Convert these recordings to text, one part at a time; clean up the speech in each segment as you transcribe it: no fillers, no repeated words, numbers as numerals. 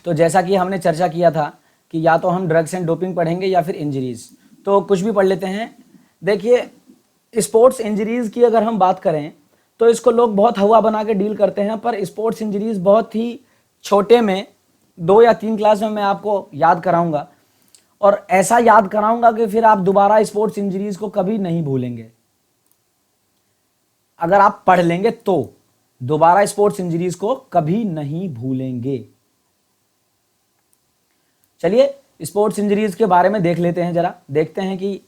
तो जैसा कि हमने चर्चा किया था कि या तो हम ड्रग्स एंड डोपिंग पढ़ेंगे या फिर इंजरीज, तो कुछ भी पढ़ लेते हैं। देखिए, स्पोर्ट्स इंजरीज की अगर हम बात करें तो इसको लोग बहुत हवा बना के डील करते हैं, पर स्पोर्ट्स इंजरीज बहुत ही छोटे में 2 या 3 क्लास में मैं आपको याद कराऊंगा, और ऐसा याद कराऊंगा कि फिर आप दोबारा स्पोर्ट्स इंजरीज को कभी नहीं भूलेंगे। अगर आप पढ़ लेंगे तो दोबारा स्पोर्ट्स इंजरीज को कभी नहीं भूलेंगे। चलिए स्पोर्ट्स इंजरीज के बारे में देख लेते हैं, जरा देखते हैं कि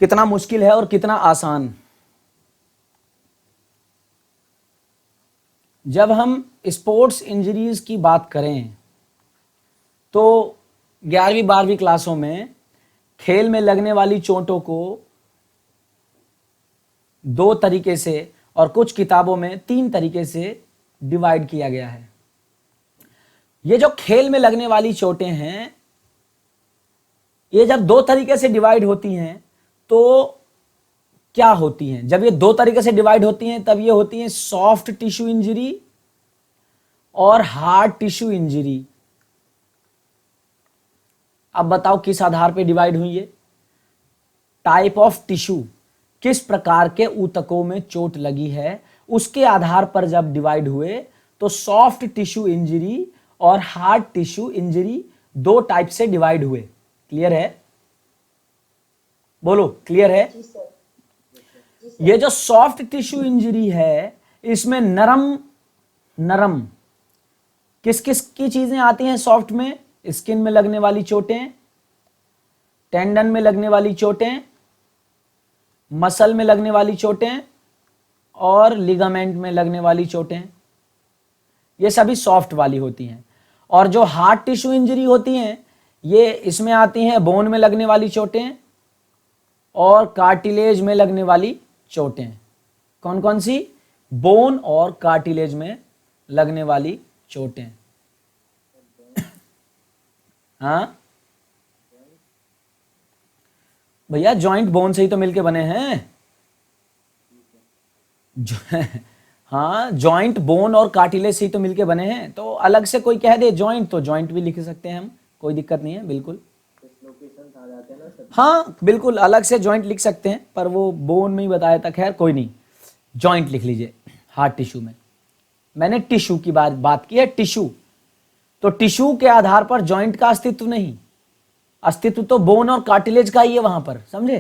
कितना मुश्किल है और कितना आसान। जब हम स्पोर्ट्स इंजरीज की बात करें तो 11वीं 12वीं क्लासों में खेल में लगने वाली चोटों को 2 तरीके से और कुछ किताबों में 3 तरीके से डिवाइड किया गया है। ये जो खेल में लगने वाली चोटें हैं, ये जब 2 तरीके से डिवाइड होती हैं तो क्या होती हैं? जब ये 2 तरीके से डिवाइड होती हैं तब ये होती हैं सॉफ्ट टिश्यू इंजरी और हार्ड टिश्यू इंजरी। अब बताओ किस आधार पे डिवाइड हुई है? टाइप ऑफ टिश्यू, किस प्रकार के ऊतकों में चोट लगी है, उसके आधार पर जब डिवाइड हुए तो सॉफ्ट टिश्यू इंजरी और हार्ड टिश्यू इंजरी 2 टाइप से डिवाइड हुए। क्लियर है? बोलो, क्लियर है? जी सर। ये जो सॉफ्ट टिश्यू इंजरी है, इसमें नरम किस किस की चीजें आती हैं सॉफ्ट में? स्किन में लगने वाली चोटें, टेंडन में लगने वाली चोटें, मसल में लगने वाली चोटें और लिगामेंट में लगने वाली चोटें, ये सभी सॉफ्ट वाली होती हैं। और जो हार्ड टिश्यू इंजरी होती हैं, ये इसमें आती हैं बोन में लगने वाली चोटें और कार्टिलेज में लगने वाली चोटें। कौन कौन सी? बोन और कार्टिलेज में लगने वाली चोटें। हाँ भैया, जॉइंट बोन से ही तो मिलके बने हैं। हाँ, जॉइंट बोन और कार्टिलेज से ही तो मिलके बने हैं। तो अलग से कोई कह दे जॉइंट तो जॉइंट भी लिख सकते हैं हम, कोई दिक्कत नहीं है, बिल्कुल। हाँ बिल्कुल, अलग से जॉइंट लिख सकते हैं, पर वो बोन में ही बताया था। खैर कोई नहीं, जॉइंट लिख लीजिए हार्ड टिश्यू में। मैंने टिश्यू की बात की है, टिश्यू। तो टिश्यू के आधार पर जॉइंट का अस्तित्व नहीं, अस्तित्व तो बोन और कार्टिलेज का ही है वहां पर, समझे?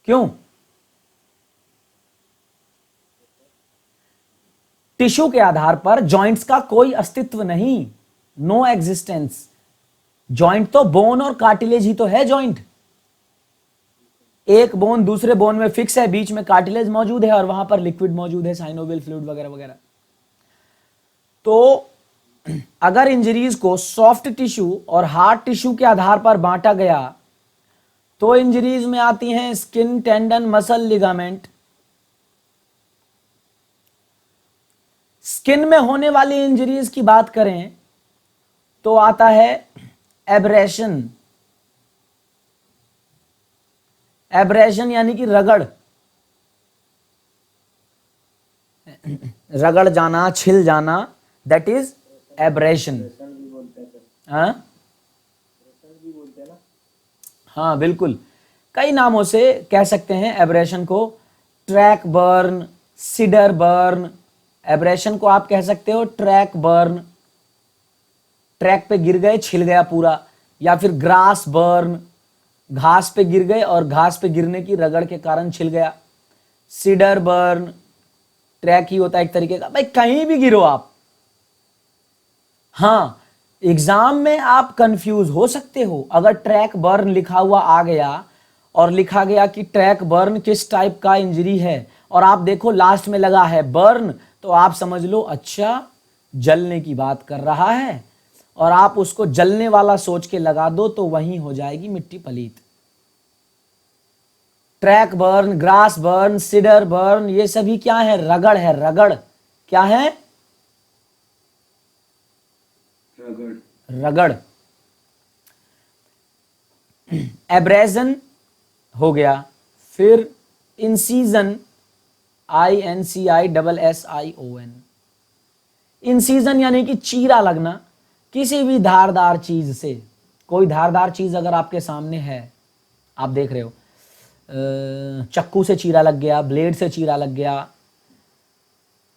क्यों? टिश्यू के आधार पर जॉइंट्स का कोई अस्तित्व नहीं, नो एग्जिस्टेंस। जॉइंट तो बोन और कार्टिलेज ही तो है। जॉइंट एक बोन दूसरे बोन में फिक्स है, बीच में कार्टिलेज मौजूद है और वहां पर लिक्विड मौजूद है, साइनोवियल फ्लूइड वगैरह वगैरह। तो अगर इंजरीज को सॉफ्ट टिश्यू और हार्ड टिश्यू के आधार पर बांटा गया तो इंजरीज में आती हैं skin, tendon, muscle, ligament. Skin में होने वाली इंजरीज की बात करें तो आता है एब्रेशन। एब्रेशन यानी कि रगड़ जाना, छिल जाना, दैट इज एब्रेशन। हाँ बिल्कुल, कई नामों से कह सकते हैं एब्रेशन को। Track burn, cedar burn. Abrasion को आप कह सकते हो ट्रैक बर्न, ट्रैक पे गिर गए, छिल गया पूरा। या फिर ग्रास बर्न, घास पे गिर गए और घास पे गिरने की रगड़ के कारण छिल गया। सीडर बर्न, ट्रैक ही होता है एक तरीके का। भाई कहीं भी गिरो आप। हाँ, एग्जाम में आप कंफ्यूज हो सकते हो। अगर ट्रैक बर्न लिखा हुआ आ गया और लिखा गया कि ट्रैक बर्न किस टाइप का इंजरी है, और आप देखो लास्ट में लगा है बर्न, तो आप समझ लो अच्छा जलने की बात कर रहा है, और आप उसको जलने वाला सोच के लगा दो तो वहीं हो जाएगी मिट्टी पलीत। Track burn, grass burn, cedar burn, ये सभी क्या है? रगड़ है। रगड़ क्या है? रगड़। एब्रेजन हो गया, फिर इंसीजन, INCISSION, इंसीजन यानी कि चीरा लगना किसी भी धारदार चीज से। कोई धारदार चीज अगर आपके सामने है, आप देख रहे हो चक्कू से चीरा लग गया, ब्लेड से चीरा लग गया,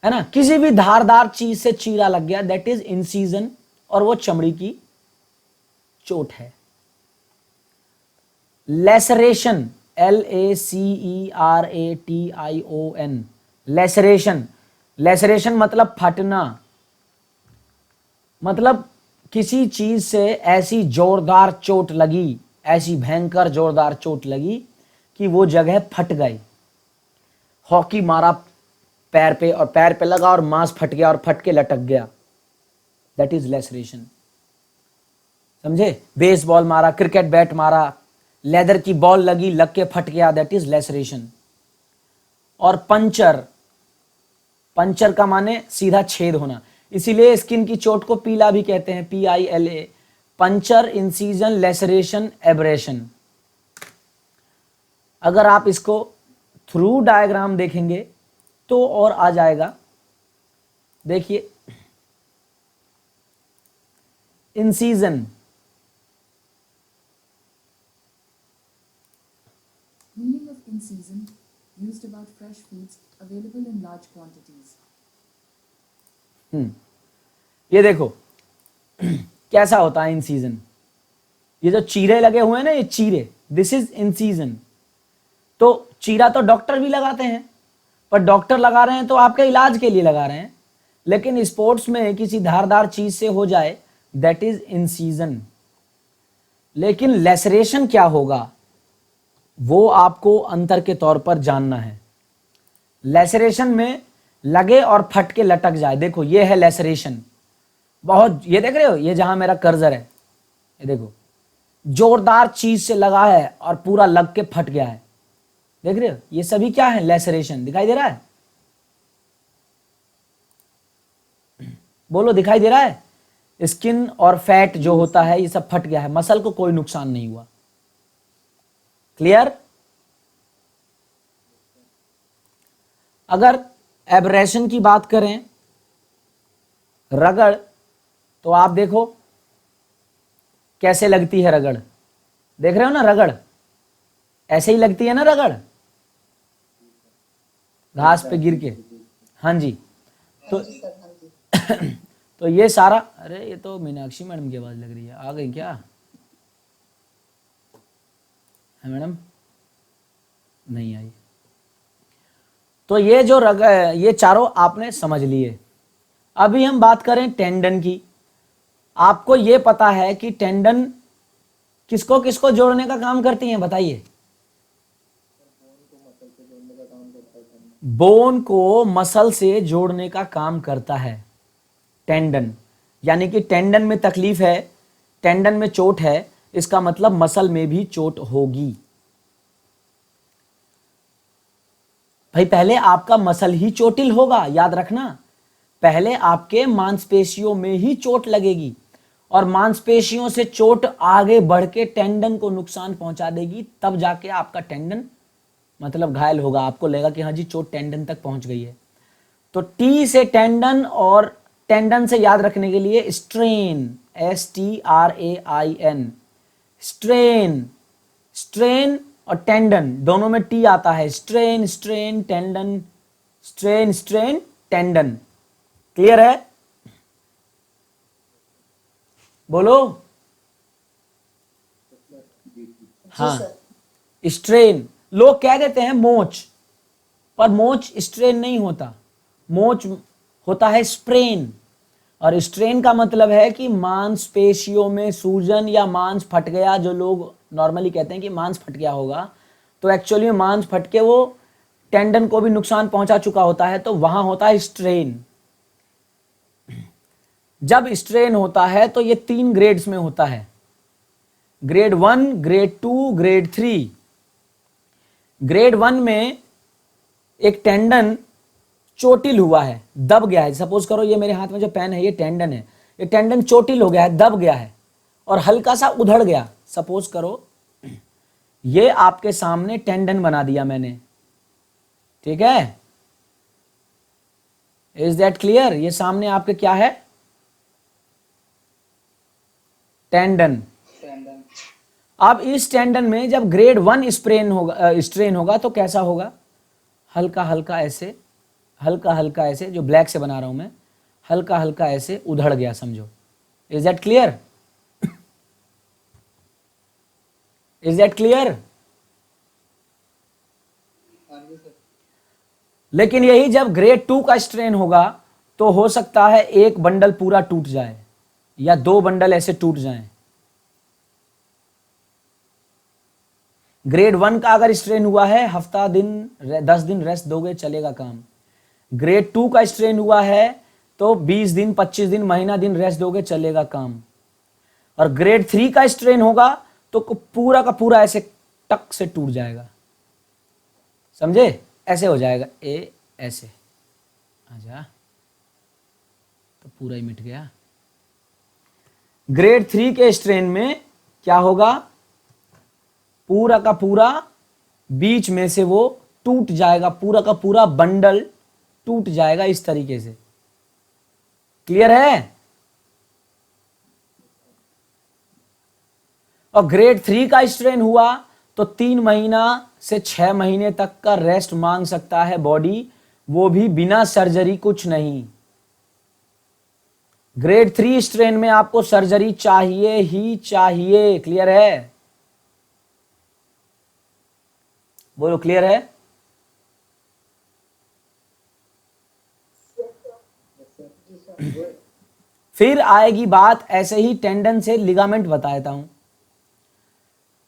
है ना, किसी भी धारदार चीज से चीरा लग गया, दैट इज इंसीजन, और वो चमड़ी की चोट है। Laceration, LACERATION, laceration. लेसरेशन मतलब फटना, मतलब किसी चीज से ऐसी जोरदार चोट लगी, ऐसी भयंकर जोरदार चोट लगी कि वो जगह फट गई। हॉकी मारा पैर पे और पैर पे लगा और मांस फट गया और फट के लटक गया, दैट इज लेसरेशन। समझे? बेसबॉल मारा, क्रिकेट बैट मारा, लेदर की बॉल लगी, लग के फट गया, दैट इज लेसरेशन। और पंचर, पंचर का माने सीधा छेद होना, इसीलिए स्किन की चोट को पीला भी कहते हैं, PILA। Puncture, incision, laceration, abrasion. अगर आप इसको थ्रू डायग्राम देखेंगे तो और आ जाएगा। देखिए, incision, Meaning of in-season, used about fresh foods available in large quantities. ये देखो कैसा होता है इन सीजन। ये जो चीरे लगे हुए हैं ना, ये चीरे, दिस इज इन सीजन। तो चीरा तो डॉक्टर भी लगाते हैं, पर डॉक्टर लगा रहे हैं तो आपके इलाज के लिए लगा रहे हैं, लेकिन स्पोर्ट्स में किसी धारदार चीज से हो जाए, दैट इज इन सीजन। लेकिन लेसरेशन क्या होगा वो आपको अंतर के तौर पर जानना है। लेसरेशन में लगे और फट के लटक जाए, देखो ये है लेसरेशन, बहुत, ये देख रहे हो, ये जहां मेरा कर्सर है, ये देखो जोरदार चीज से लगा है और पूरा लग के फट गया है, देख रहे हो, ये सभी क्या है? लेसरेशन। दिखाई दे रहा है? बोलो, दिखाई दे रहा है? स्किन और फैट जो होता है ये सब फट गया है, मसल को कोई नुकसान नहीं हुआ। क्लियर? अगर एब्रेशन की बात करें, रगड़, तो आप देखो कैसे लगती है रगड़, देख रहे हो ना, रगड़ ऐसे ही लगती है ना रगड़, घास पे गिर के। हाँ जी, तो तो ये सारा, अरे ये तो मीनाक्षी मैडम की आवाज लग रही है, आ गई क्या है मैडम? नहीं आई। तो ये जो ये चारों आपने समझ लिए। अभी हम बात करें टेंडन की। आपको ये पता है कि टेंडन किसको किसको जोड़ने का काम करती हैं, बताइए? बोन को मसल से जोड़ने का काम करता है टेंडन। यानी कि टेंडन में तकलीफ है, टेंडन में चोट है, इसका मतलब मसल में भी चोट होगी। भाई पहले आपका मसल ही चोटिल होगा, याद रखना, पहले आपके मांसपेशियों में ही चोट लगेगी और मांसपेशियों से चोट आगे बढ़ के टेंडन को नुकसान पहुंचा देगी, तब जाके आपका टेंडन मतलब घायल होगा, आपको लगेगा कि हाँ जी चोट टेंडन तक पहुंच गई है। तो टी से टेंडन, और टेंडन से याद रखने के लिए स्ट्रेन, STRAIN, स्ट्रेन। स्ट्रेन और टेंडन दोनों में टी आता है, strain strain tendon, strain strain tendon. Clear है? बोलो। हाँ, स्ट्रेन, लोग कह देते हैं मोच, पर मोच स्ट्रेन नहीं होता, मोच होता है स्प्रेन। और स्ट्रेन का मतलब है कि मांसपेशियों में सूजन या मांस फट गया, जो लोग नॉर्मली कहते हैं कि मांस फट गया होगा, तो एक्चुअली में मांस फट के वो टेंडन को भी नुकसान पहुंचा चुका होता है, तो वहां होता है स्ट्रेन। जब स्ट्रेन होता है तो ये 3 ग्रेड्स में होता है, ग्रेड 1, ग्रेड 2, ग्रेड 3। ग्रेड 1 में एक टेंडन चोटिल हुआ है, दब गया है, सपोज करो ये मेरे हाथ में जो पेन है ये टेंडन है, ये टेंडन चोटिल हो गया है, दब गया है और हल्का सा उधड़ गया, सपोज करो ये आपके सामने टेंडन बना दिया मैंने, ठीक है, इज दैट क्लियर? ये सामने आपके क्या है? टेंडन। अब इस टेंडन में जब ग्रेड 1 स्ट्रेन होगा तो कैसा होगा? हल्का हल्का ऐसे, हल्का हल्का ऐसे, जो ब्लैक से बना रहा हूं मैं, हल्का हल्का ऐसे उधड़ गया समझो। Is that clear? Is that clear? लेकिन यही जब ग्रेड 2 का स्ट्रेन होगा तो हो सकता है एक बंडल पूरा टूट जाए या 2 बंडल ऐसे टूट जाएं। ग्रेड 1 का अगर स्ट्रेन हुआ है, हफ्ता दिन 10 दिन रेस्ट दोगे चलेगा काम। ग्रेड 2 का स्ट्रेन हुआ है तो 20 दिन 25 दिन महीना दिन रेस्ट दोगे चलेगा काम। और ग्रेड 3 का स्ट्रेन होगा तो पूरा का पूरा ऐसे टक से टूट जाएगा, समझे? ऐसे हो जाएगा, ए ऐसे आजा, तो पूरा ही मिट गया। ग्रेड 3 के स्ट्रेन में क्या होगा? पूरा का पूरा बीच में से वो टूट जाएगा, पूरा का पूरा बंडल टूट जाएगा इस तरीके से। क्लियर है? और ग्रेड 3 का स्ट्रेन हुआ तो 3 महीना से 6 महीने तक का रेस्ट मांग सकता है बॉडी, वो भी बिना सर्जरी, कुछ नहीं। ग्रेड 3 स्ट्रेन में आपको सर्जरी चाहिए ही चाहिए। क्लियर है? बोलो क्लियर है? फिर आएगी बात ऐसे ही टेंडन से लिगामेंट बताता हूं।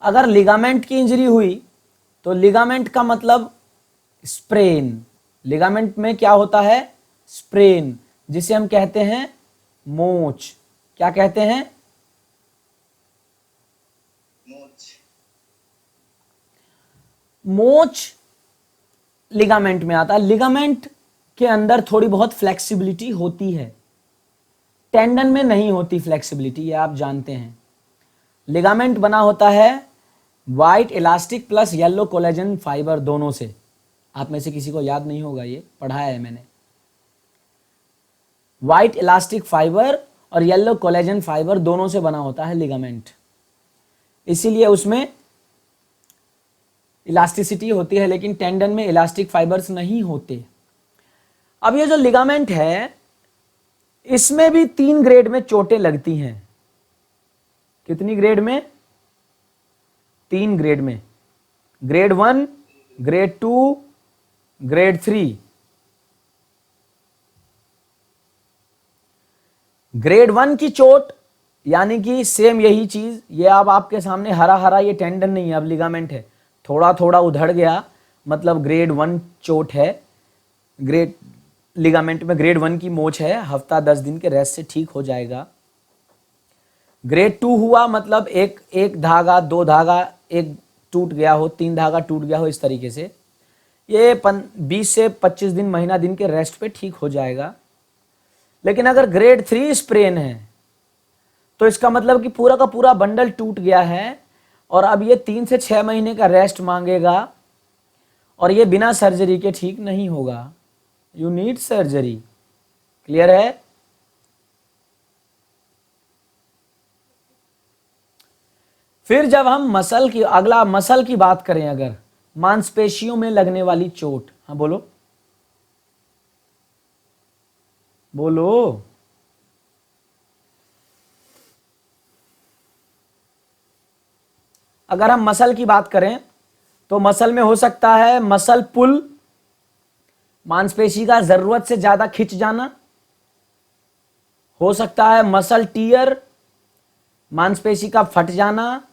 अगर लिगामेंट की इंजरी हुई तो लिगामेंट का मतलब स्प्रेन। लिगामेंट में क्या होता है? स्प्रेन, जिसे हम कहते हैं मोच। क्या कहते हैं? मोच लिगामेंट में आता है। लिगामेंट के अंदर थोड़ी बहुत फ्लेक्सिबिलिटी होती है, टेंडन में नहीं होती फ्लेक्सिबिलिटी, ये आप जानते हैं। लिगामेंट बना होता है white elastic plus yellow collagen fibre दोनों से। आप में से किसी को याद नहीं होगा, ये पढ़ाया है मैंने। व्हाइट इलास्टिक फाइबर और येलो कोलेजन फाइबर दोनों से बना होता है लिगामेंट, इसीलिए उसमें इलास्टिसिटी होती है, लेकिन टेंडन में इलास्टिक फाइबर्स नहीं होते। अब ये जो लिगामेंट है इसमें भी 3 ग्रेड में चोटें लगती हैं। कितनी ग्रेड में? 3 ग्रेड में। Grade 1, grade 2, grade 3। ग्रेड 1 की चोट यानी कि सेम यही चीज, ये अब आपके सामने हरा हरा, ये टेंडन नहीं है, अब लिगामेंट है, थोड़ा थोड़ा उधड़ गया, मतलब ग्रेड 1 चोट है। ग्रेड लिगामेंट में ग्रेड 1 की मोच है, हफ्ता 10 दिन के रेस्ट से ठीक हो जाएगा। ग्रेड 2 हुआ मतलब एक धागा, 2 धागा, एक टूट गया हो, 3 धागा टूट गया हो, इस तरीके से ये 20 से 25 दिन महीना दिन के रेस्ट पे ठीक हो जाएगा। लेकिन अगर ग्रेड 3 स्प्रेन है तो इसका मतलब कि पूरा का पूरा बंडल टूट गया है और अब ये 3 से 6 महीने का रेस्ट मांगेगा और ये बिना सर्जरी के ठीक नहीं होगा। You need surgery. क्लियर है? फिर जब हम अगला मसल की बात करें, अगर मांसपेशियों में लगने वाली चोट, हाँ बोलो बोलो, अगर हम मसल की बात करें तो मसल में हो सकता है मसल पुल, मांसपेशी का जरूरत से ज्यादा खिंच जाना, हो सकता है मसल टियर, मांसपेशी का फट जाना,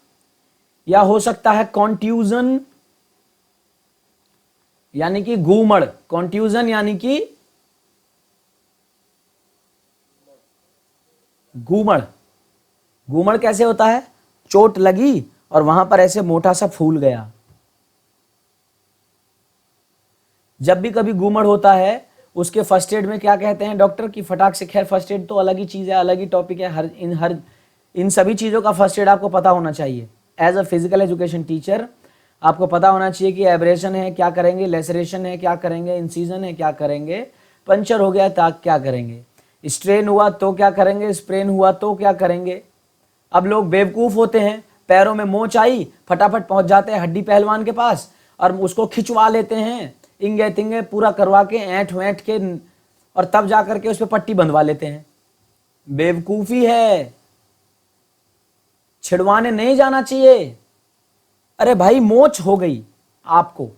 या हो सकता है कॉन्ट्यूजन यानी कि गूमड़। कॉन्ट्यूजन यानी कि गूमड़। गूमड़ कैसे होता है? चोट लगी और वहां पर ऐसे मोटा सा फूल गया। जब भी कभी गूमड़ होता है उसके फर्स्ट एड में क्या कहते हैं डॉक्टर की फटाक से, खैर फर्स्ट एड तो अलग ही चीज है, अलग ही टॉपिक है। इन सभी चीजों का फर्स्ट एड आपको पता होना चाहिए। As a physical education teacher आपको पता होना चाहिए कि एब्रेशन है क्या करेंगे, लेसरेशन है क्या करेंगे, इंसीजन है क्या करेंगे, पंचर हो गया तो क्या करेंगे, स्ट्रेन हुआ तो क्या करेंगे, स्प्रेन हुआ तो क्या करेंगे। अब लोग बेवकूफ होते हैं, पैरों में मोच आई, फटाफट पहुंच जाते हैं हड्डी पहलवान के पास और उसको खिंचवा लेते हैं, इंगे तिंगे पूरा करवा के ऐंठ वैंठ के, और तब जाकर के उस पर पट्टी बंधवा लेते हैं। बेवकूफी है, छिड़वाने नहीं जाना चाहिए। अरे भाई मोच हो गई आपको,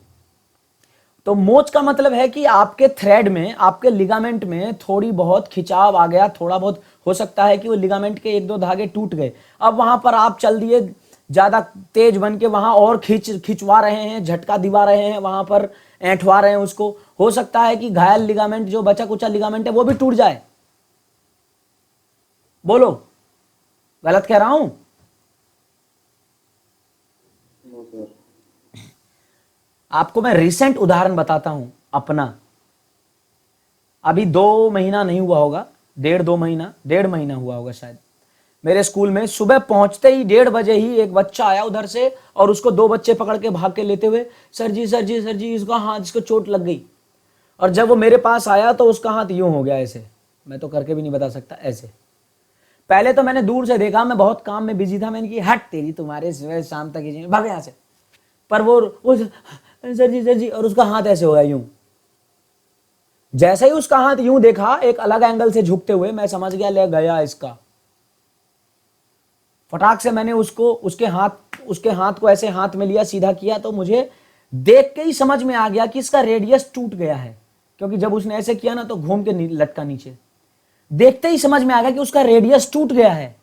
तो मोच का मतलब है कि आपके थ्रेड में, आपके लिगामेंट में थोड़ी बहुत खिंचाव आ गया, थोड़ा बहुत हो सकता है कि वो लिगामेंट के एक दो धागे टूट गए। अब वहां पर आप चल दिए ज्यादा तेज बन के, वहां और खिंचवा रहे हैं, झटका दिवा रहे हैं, वहां पर ऐंठवा रहे हैं उसको। हो सकता है कि घायल लिगामेंट, जो बचा कुचा लिगामेंट है, वो भी टूट जाए। बोलो गलत कह रहा हूं? आपको मैं रिसेंट उदाहरण बताता हूं अपना। अभी 2 महीना नहीं हुआ होगा, 1.5 महीना हुआ होगा शायद। मेरे स्कूल में सुबह पहुंचते ही 1:30 बजे ही एक बच्चा आया उधर से, और उसको 2 बच्चे पकड़ के भाग के लेते हुए, सर जी सर जी सर जी, इसका हाथ, इसको चोट लग गई। और जब वो मेरे पास आया तो उसका हाथ यूं हो गया ऐसे, मैं तो करके भी नहीं बता सकता ऐसे। पहले तो मैंने दूर से देखा, मैं बहुत काम में बिजी था, मैंने की हट तेरी तुम्हारे सुबह शाम तक ही, भाग यहाँ से। पर वो सर जी, और उसका हाथ ऐसे हो गया यूं। जैसे ही उसका हाथ यूं देखा एक अलग एंगल से झुकते हुए, मैं समझ गया ले गया इसका। फटाक से मैंने उसके हाथ को ऐसे हाथ में लिया, सीधा किया, तो मुझे देख के ही समझ में आ गया कि इसका रेडियस टूट गया है, क्योंकि जब उसने ऐसे किया ना तो घूम के लटका नीचे। देखते ही समझ में आ गया कि उसका रेडियस टूट गया है।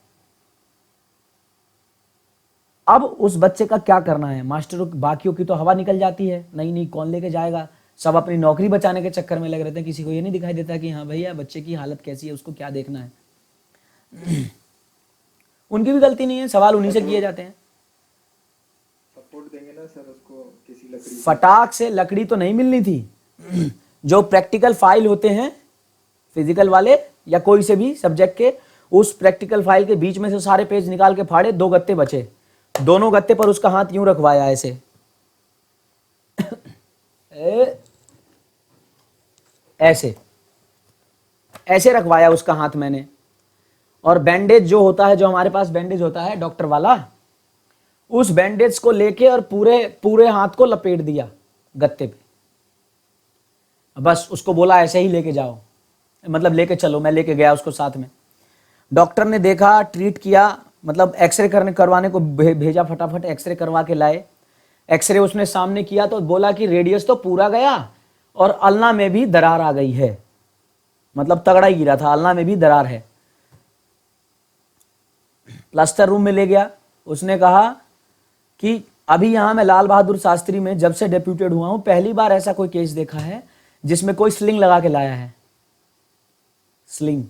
अब उस बच्चे का क्या करना है? मास्टरों बाकियों की तो हवा निकल जाती है, नहीं कौन लेके जाएगा, सब अपनी नौकरी बचाने के चक्कर में लग रहते हैं। किसी को ये नहीं दिखाई देता कि हाँ भैया बच्चे की हालत कैसी है, उसको क्या देखना है। उनकी भी गलती नहीं है, सवाल उन्हीं से किए जाते हैं। सपोर्ट देंगे ना सर उसको किसी लकड़ी, फटाक से लकड़ी तो नहीं मिलनी थी। जो प्रैक्टिकल फाइल होते हैं फिजिकल वाले या कोई से भी सब्जेक्ट के, उस प्रैक्टिकल फाइल के बीच में से सारे पेज निकाल के फाड़े, 2 गत्ते बचे, दोनों गत्ते पर उसका हाथ यूं रखवाया ऐसे। ऐसे रखवाया उसका हाथ मैंने। और बैंडेज जो होता है, जो हमारे पास बैंडेज होता है डॉक्टर वाला, उस बैंडेज को लेके और पूरे हाथ को लपेट दिया गत्ते पे। बस उसको बोला ऐसे ही लेके जाओ, मतलब लेके चलो। मैं लेके गया उसको साथ में। डॉक्टर ने देखा, ट्रीट किया, मतलब एक्सरे करवाने को भेजा, फटाफट एक्सरे करवा के लाए। एक्सरे उसने सामने किया तो बोला कि रेडियस तो पूरा गया और अल्ना में भी दरार आ गई है, मतलब तगड़ा ही गिरा था, अल्ना में भी दरार है। प्लास्टर रूम में ले गया। उसने कहा कि अभी यहां मैं लाल बहादुर शास्त्री में जब से डेप्यूटेड हुआ हूं, पहली बार ऐसा कोई केस देखा है जिसमें कोई स्लिंग लगा के लाया है। स्लिंग।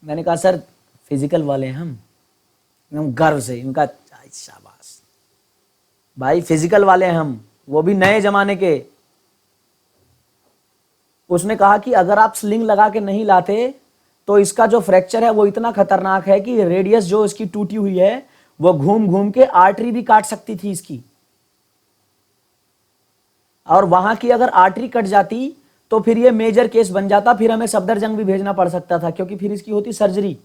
मैंने कहा सर फिजिकल वाले हैं हम गर्व से। इनका शाबाश भाई, फिजिकल वाले हैं हम, वो भी नए जमाने के। उसने कहा कि अगर आप स्लिंग लगा के नहीं लाते तो इसका जो फ्रैक्चर है वो इतना खतरनाक है कि रेडियस जो इसकी टूटी हुई है वो घूम घूम के आर्टरी भी काट सकती थी इसकी, और वहां की अगर आर्टरी कट जाती तो फिर ये मेजर केस बन जाता, फिर हमें सफदरजंग भी भेजना पड़ सकता था, क्योंकि फिर इसकी होती सर्जरी।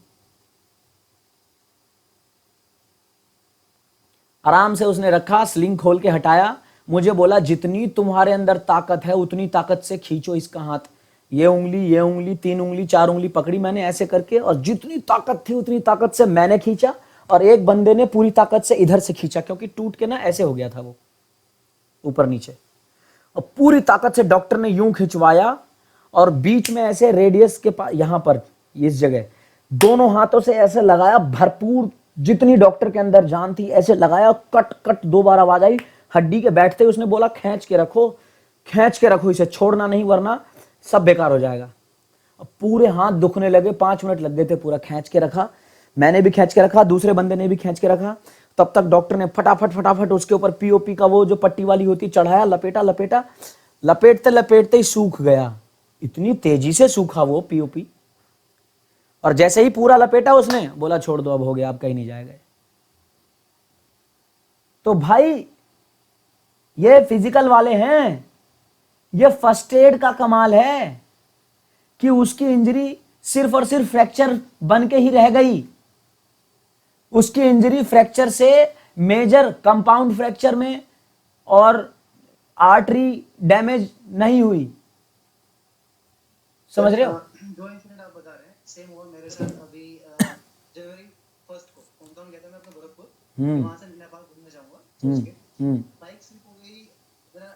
आराम से उसने रखा, स्लिंग खोल के हटाया, मुझे बोला जितनी तुम्हारे अंदर ताकत है उतनी ताकत से खींचो इसका हाथ। ये उंगली 3 उंगली 4 उंगली पकड़ी मैंने ऐसे करके, और जितनी ताकत थी उतनी ताकत से मैंने खींचा, और एक बंदे ने पूरी ताकत से इधर से खींचा, क्योंकि टूट के ना ऐसे हो गया था वो ऊपर नीचे। और पूरी ताकत से डॉक्टर ने यूं खिंचवाया, और बीच में ऐसे रेडियस के पास, यहां पर इस जगह दोनों हाथों से ऐसे लगाया, भरपूर जितनी डॉक्टर के अंदर जान थी ऐसे लगाया। कट कट 2 बार आवाज आई हड्डी के बैठते। उसने बोला खींच के रखो इसे, छोड़ना नहीं वरना सब बेकार हो जाएगा। अब पूरे हाथ दुखने लगे, 5 मिनट लग गए थे। पूरा खींच के रखा, मैंने भी खींच के रखा, दूसरे बंदे ने भी खींच के रखा। तब तक डॉक्टर ने फटाफट उसके ऊपर पीओपी का वो जो पट्टी वाली होती चढ़ाया, लपेटते ही सूख गया। इतनी तेजी से सूखा वो पीओपी, और जैसे ही पूरा लपेटा उसने बोला छोड़ दो अब हो गया, आप कहीं नहीं जाएगा। तो भाई ये फिजिकल वाले हैं, ये फर्स्ट एड का कमाल है कि उसकी इंजरी सिर्फ और सिर्फ फ्रैक्चर बन के ही रह गई। उसकी इंजरी फ्रैक्चर से मेजर कंपाउंड फ्रैक्चर में और आर्टरी डैमेज नहीं हुई। समझ रहे हो? जो इंसिडेंट आप बता रहे हैं सेम हुआ मेरे साथ अभी जनवरी 1 को होमटाउन गया था मैं अपना गोरखपुर, वहां से नेपाल घूमने जाऊंगा सोच के बाइक स्लिप हो गई, मेरा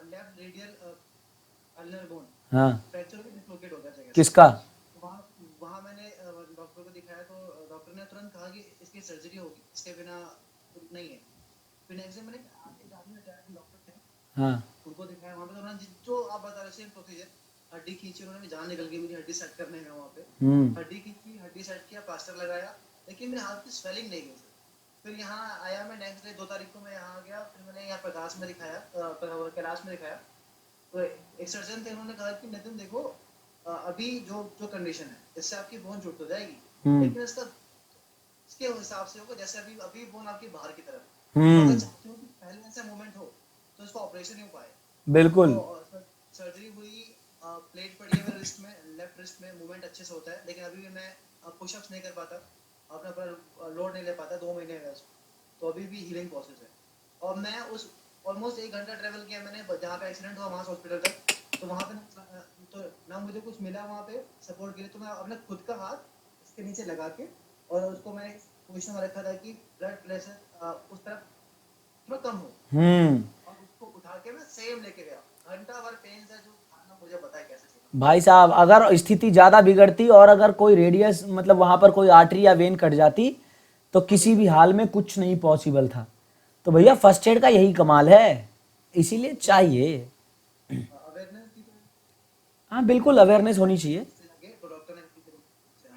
लेफ्ट रेडियल अल्नर बोन हाँ, फ्रैक्चर हो गया, डिस्लोकेट हो गया जगह से। किसका? वहां मैंने डॉक्टर को दिखाया तो डॉक्टर ने तुरंत कहा कि इसकी सर्जरी होगी, इसके बिना नहीं है। फिर नेक्स्ट डे मैंने आगे जाने में डॉक्टर थे हाँ, उनको दिखाया वहां पे, तो उन्होंने जो आप बता रहे सेम प्रोसीजर, हड्डी खींची उन्होंने, जान निकल गई मेरी हड्डी सेट करने में वहां पे, हड्डी खींची, हड्डी सेट किया, प्लास्टर लगाया, लेकिन मेरे हाथ की स्वेलिंग नहीं गई। फिर यहाँ आया मैं नेक्स्ट डे 2 तारीख को मैं यहाँ गया, फिर मैंने यहाँ प्रकाश में दिखाया, कैलाश में दिखाया, तो एक सर्जन थे, उन्होंने कहा कि नितिन देखो अभी जो कंडीशन है इससे आपकी बोन जुट तो जाएगी, लेकिन इसके हिसाब से होगा जैसे अभी बोन आपकी बाहर की तरफ, अगर चाहते हो कि पहले ऐसा मूवमेंट हो तो इसको ऑपरेशन ही हो पाए। बिल्कुल। तो सर्जरी हुई, प्लेट पड़ी है मेरे रिस्ट में, लेफ्ट रिस्ट में मूवमेंट अच्छे से होता है, लेकिन अभी भी मैं पुशअप्स नहीं कर पाता, अपना पर लोड नहीं ले पाता, 2 महीने में तो अभी भी हीलिंग प्रोसेस है। और मैं उस ऑलमोस्ट 1 घंटा ट्रेवल किया मैंने जहाँ पे एक्सीडेंट हुआ वहाँ से हॉस्पिटल तक, तो वहाँ पे तो ना मुझे कुछ मिला वहाँ पे सपोर्ट के लिए, तो मैं अपने खुद का हाथ इसके नीचे लगा के और उसको मैं पोजिशन में रखा था कि ब्लड प्रेशर उस तरफ थोड़ा कम हो, और उसको उठा के मैं सेम लेके गया। घंटा भर पेन से जो खाना मुझे पता है कैसे चला। भाई साहब, अगर स्थिति ज्यादा बिगड़ती और अगर कोई रेडियस मतलब वहां पर कोई आर्टरी या वेन कट जाती तो किसी भी हाल में कुछ नहीं पॉसिबल था। तो भैया फर्स्ट एड का यही कमाल है, इसीलिए चाहिए। अवेयरनेस की तो हाँ बिल्कुल, अवेयरनेस होनी चाहिए। लगे तो डॉक्टर ने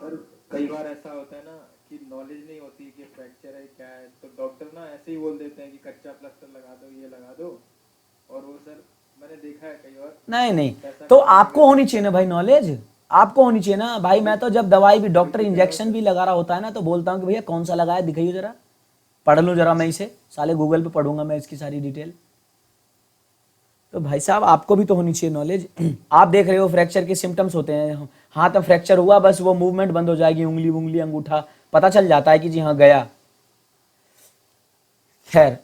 और कई बार ऐसा होता है ना कि नॉलेज नहीं होती कि फ्रैक्चर है क्या है, तो डॉक्टर ना ऐसे ही बोल देते हैं कि कच्चा प्लास्टर लगा दो, ये लगा दो, और वो सर मैंने देखा है कई बार। नहीं, तो आपको होनी चाहिए ना भाई नॉलेज, आपको होनी चाहिए ना भाई। मैं तो जब दवाई भी डॉक्टर इंजेक्शन भी लगा रहा होता है ना तो बोलता हूँ कि भैया कौन सा लगाया दिखाइए जरा, पढ़ लूँ जरा मैं इसे, साले गूगल पे पढ़ूंगा मैं इसकी सारी डिटेल। तो भाई साहब आपको भी तो होनी चाहिए नॉलेज। आप देख रहे हो फ्रैक्चर के सिम्टम्स होते हैं, हाथ में फ्रैक्चर हुआ बस वो मूवमेंट बंद हो जाएगी, उंगली अंगूठा पता चल जाता है कि जी हाँ गया। खैर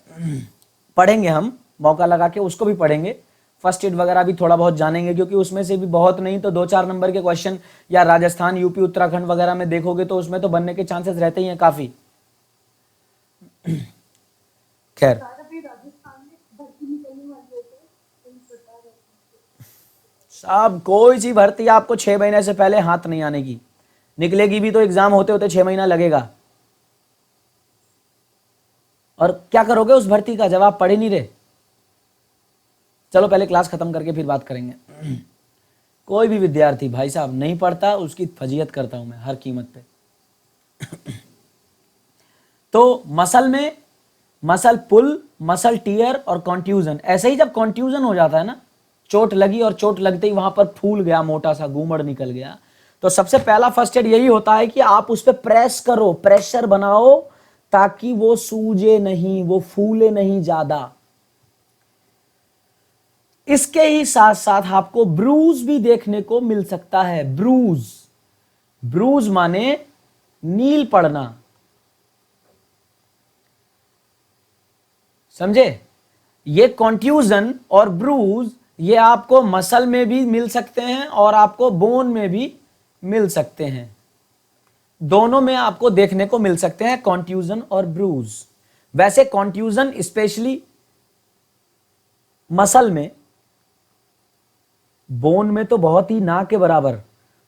पढ़ेंगे हम, मौका लगा के उसको भी पढ़ेंगे, फर्स्ट एड वगैरह भी थोड़ा बहुत जानेंगे, क्योंकि उसमें से भी बहुत नहीं तो 2-4 नंबर के क्वेश्चन या राजस्थान यूपी उत्तराखंड वगैरह में देखोगे तो उसमें तो बनने के चांसेस रहते ही हैं काफी। खैर साहब कोई सी भर्ती आपको 6 महीने से पहले हाथ नहीं आने की, निकलेगी भी तो एग्जाम होते होते 6 महीना लगेगा। और क्या करोगे उस भर्ती का जब आप पढ़ ही नहीं रहे? चलो पहले क्लास खत्म करके फिर बात करेंगे। कोई भी विद्यार्थी भाई साहब नहीं पढ़ता उसकी फजीयत करता हूं मैं हर कीमत पे। तो मसल में मसल पुल, मसल टियर और कॉन्ट्यूजन, ऐसे ही जब कॉन्ट्यूजन हो जाता है ना, चोट लगी और चोट लगते ही वहां पर फूल गया, मोटा सा गूमड़ निकल गया, तो सबसे पहला फर्स्ट एड यही होता है कि आप उस पर प्रेस करो, प्रेशर बनाओ ताकि वो सूजे नहीं, वो फूले नहीं ज्यादा। इसके ही साथ साथ आपको ब्रूज भी देखने को मिल सकता है। ब्रूज, ब्रूज माने नील पड़ना, समझे? ये कॉन्ट्यूजन और ब्रूज ये आपको मसल में भी मिल सकते हैं और आपको बोन में भी मिल सकते हैं, दोनों में आपको देखने को मिल सकते हैं कॉन्ट्यूजन और ब्रूज। वैसे कॉन्ट्यूजन स्पेशली मसल में, बोन में तो बहुत ही ना के बराबर,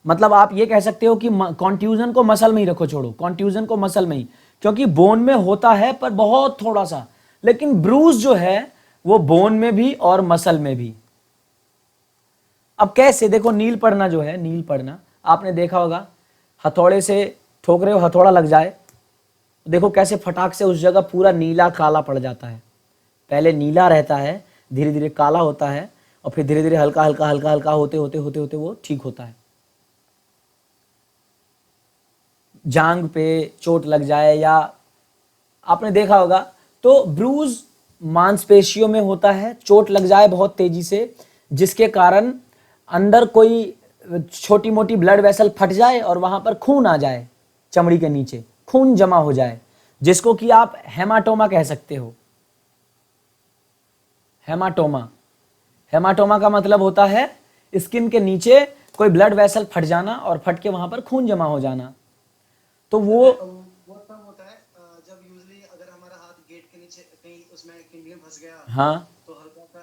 मतलब आप ये कह सकते हो कि कॉन्ट्यूजन को मसल में ही रखो, छोड़ो कॉन्ट्यूजन को मसल में ही, क्योंकि बोन में होता है पर बहुत थोड़ा सा, लेकिन ब्रूज जो है वो बोन में भी और मसल में भी। अब कैसे? देखो नील पड़ना जो है, नील पड़ना आपने देखा होगा, हथौड़े से ठोक रहे हो, हथौड़ा लग जाए, देखो कैसे फटाक से उस जगह पूरा नीला काला पड़ जाता है। पहले नीला रहता है, धीरे धीरे काला होता है और फिर धीरे धीरे हल्का हल्का हल्का हल्का होते होते होते होते वो ठीक होता है। जांग पे चोट लग जाए या आपने देखा होगा, तो ब्रूज मांसपेशियों में होता है, चोट लग जाए बहुत तेजी से जिसके कारण अंदर कोई छोटी मोटी ब्लड वेसल फट जाए और वहां पर खून आ जाए, चमड़ी के नीचे खून जमा हो जाए, जिसको कि आप हेमाटोमा कह सकते हो। हेमाटोमा, हेमाटोमा का मतलब होता है स्किन के नीचे कोई ब्लड वेसल फट जाना और फट के वहां पर खून जमा हो जाना। तो वो तब होता है जब यूजली अगर हमारा हाथ गेट के नीचे कहीं उसमें किडनी में फंस गया, हाँ तो हल्का सा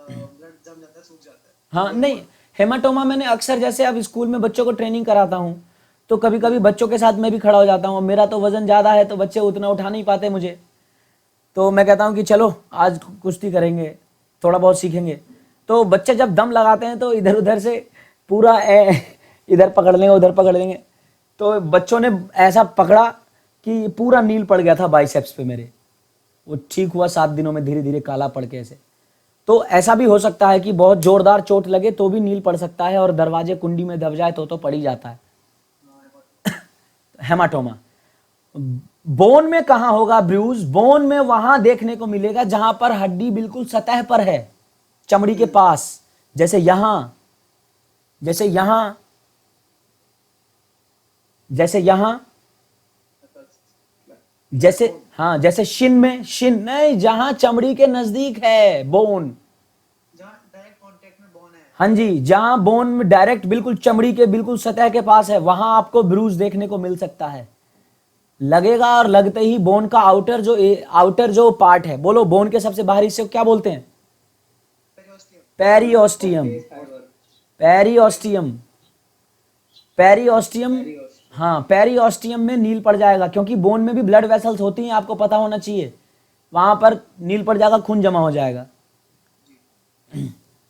ब्लड जम जाता है, सूख जाता है। हाँ, नहीं, हेमाटोमा मैंने अक्सर, जैसे अब स्कूल में बच्चों को ट्रेनिंग कराता हूँ तो कभी कभी बच्चों के साथ मैं भी खड़ा हो जाता हूँ। मेरा तो वजन ज़्यादा है तो बच्चे उतना उठा नहीं पाते मुझे, तो मैं कहता हूँ कि चलो आज कुश्ती करेंगे, थोड़ा बहुत सीखेंगे। तो बच्चे जब दम लगाते हैं तो इधर उधर से पूरा इधर पकड़ लेंगे उधर पकड़ लेंगे। तो बच्चों ने ऐसा पकड़ा कि पूरा नील पड़ गया था बाइसेप्स पे मेरे। वो ठीक हुआ 7 दिनों में, धीरे धीरे काला पड़ के ऐसे। तो ऐसा भी हो सकता है कि बहुत जोरदार चोट लगे तो भी नील पड़ सकता है, और दरवाजे कुंडी में दब जाए तो पड़ ही जाता है हेमाटोमा। बोन में कहां होगा ब्रूज? बोन में वहां देखने को मिलेगा जहां पर हड्डी बिल्कुल सतह पर है, चमड़ी के पास, जैसे यहां, जैसे यहां, जैसे यहां, जैसे, हाँ, जैसे शिन में, शिन नहीं, जहां चमड़ी के नजदीक है बोन। जहाँ डायरेक्ट कांटेक्ट में बोन है। हाँ जी, जहां बोन में डायरेक्ट बिल्कुल चमड़ी के बिल्कुल सतह के पास है, वहां आपको ब्रूज देखने को मिल सकता है। लगेगा और लगते ही बोन का आउटर जो पार्ट है, बोलो बोन के सबसे बाहरी हिस्से को क्या बोलते हैं? Periosteum, periosteum, periosteum. हाँ, पेरियोस्टियम में नील पड़ जाएगा, क्योंकि बोन में भी ब्लड वेसल्स होती हैं, आपको पता होना चाहिए। वहां पर नील पड़ जाएगा, खून जमा हो जाएगा।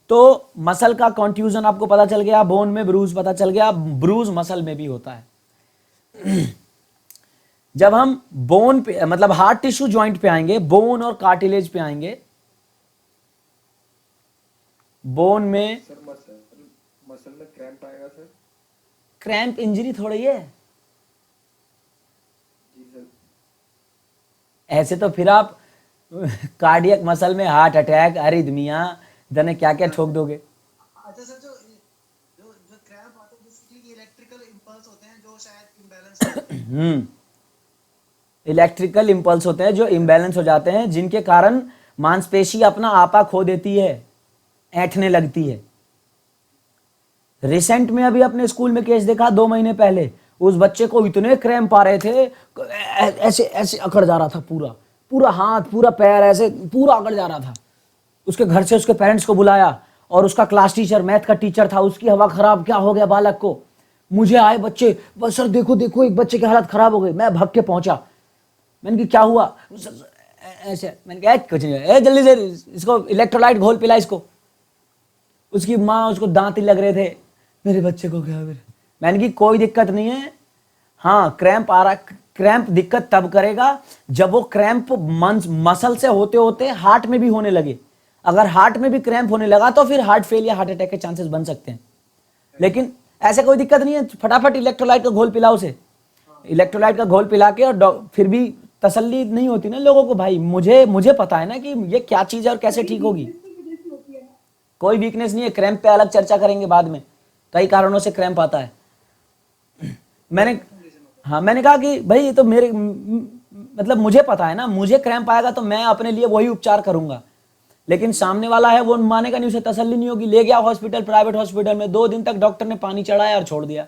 तो मसल का कॉन्ट्यूजन आपको पता चल गया, बोन में ब्रूज पता चल गया, ब्रूज मसल में भी होता है। जब हम बोन पे, मतलब हार्ट टिश्यू जॉइंट पे आएंगे, बोन और कार्टिलेज पे आएंगे। बोन में सर मसल में क्रैम्प आएगा सर? क्रैम्प इंजरी थोड़ी है। जी सर। ऐसे तो फिर आप कार्डियक मसल में हार्ट अटैक, अरिदमिया, जाने क्या क्या ठोक दोगे। अच्छा सर, जो जो जो क्रैम्प आते हैं बेसिकली इलेक्ट्रिकल इंपल्स होते हैं जो शायद इम्बैलेंस होते हैं। इलेक्ट्रिकल इंपल्स होते हैं जो इम्बैलेंस हो जाते हैं, जिनके कारण मांसपेशी अपना आपा खो देती है, ऐंठने लगती है। रिसेंट में अभी अपने स्कूल में केस देखा 2 महीने पहले, उस बच्चे को इतने क्रैम्प आ रहे थे, ऐसे ऐसे अकड़ जा रहा था, पूरा पूरा हाथ पूरा पैर ऐसे पूरा अकड़ जा रहा था। उसके घर से उसके पेरेंट्स को बुलाया, और उसका क्लास टीचर, मैथ का टीचर था, उसकी हवा खराब, क्या हो गया बालक को। मुझे आए बच्चे, बस सर देखो देखो एक बच्चे की हालत खराब हो गई। मैं भाग के पहुंचा, मैंने कहा क्या हुआ? ऐसे मैंने कहा कुछ नहीं, जल्दी से इसको इलेक्ट्रोलाइट घोल पिला इसको। उसकी माँ, उसको दांत ही लग रहे थे, मेरे बच्चे को क्या? मैंने कहा कोई दिक्कत नहीं है, हाँ क्रैम्प आ रहा। क्रैम्प दिक्कत तब करेगा जब वो क्रैम्प मसल से होते होते हार्ट में भी होने लगे। अगर हार्ट में भी क्रैम्प होने लगा तो फिर हार्ट फेल या हार्ट अटैक के चांसेस बन सकते हैं। लेकिन ऐसे कोई दिक्कत नहीं है, फटाफट इलेक्ट्रोलाइट का घोल पिलाओ उसे। इलेक्ट्रोलाइट का घोल पिला के, और फिर भी तसल्ली नहीं होती ना लोगों को, भाई मुझे पता है ना कि ये क्या चीज है और कैसे ठीक होगी। कोई वीकनेस नहीं है, क्रैम्प पे अलग चर्चा करेंगे बाद में, कई कारणों से क्रैम्प आता है। मैंने कहा कि भाई ये तो मेरे मतलब मुझे पता है ना, मुझे क्रैम्प आएगा तो मैं अपने लिए वही उपचार करूंगा। लेकिन सामने वाला है वो मानेगा नहीं, उसे तसल्ली नहीं होगी। ले गया हॉस्पिटल, प्राइवेट हॉस्पिटल में, 2 दिन तक डॉक्टर ने पानी चढ़ाया और छोड़ दिया,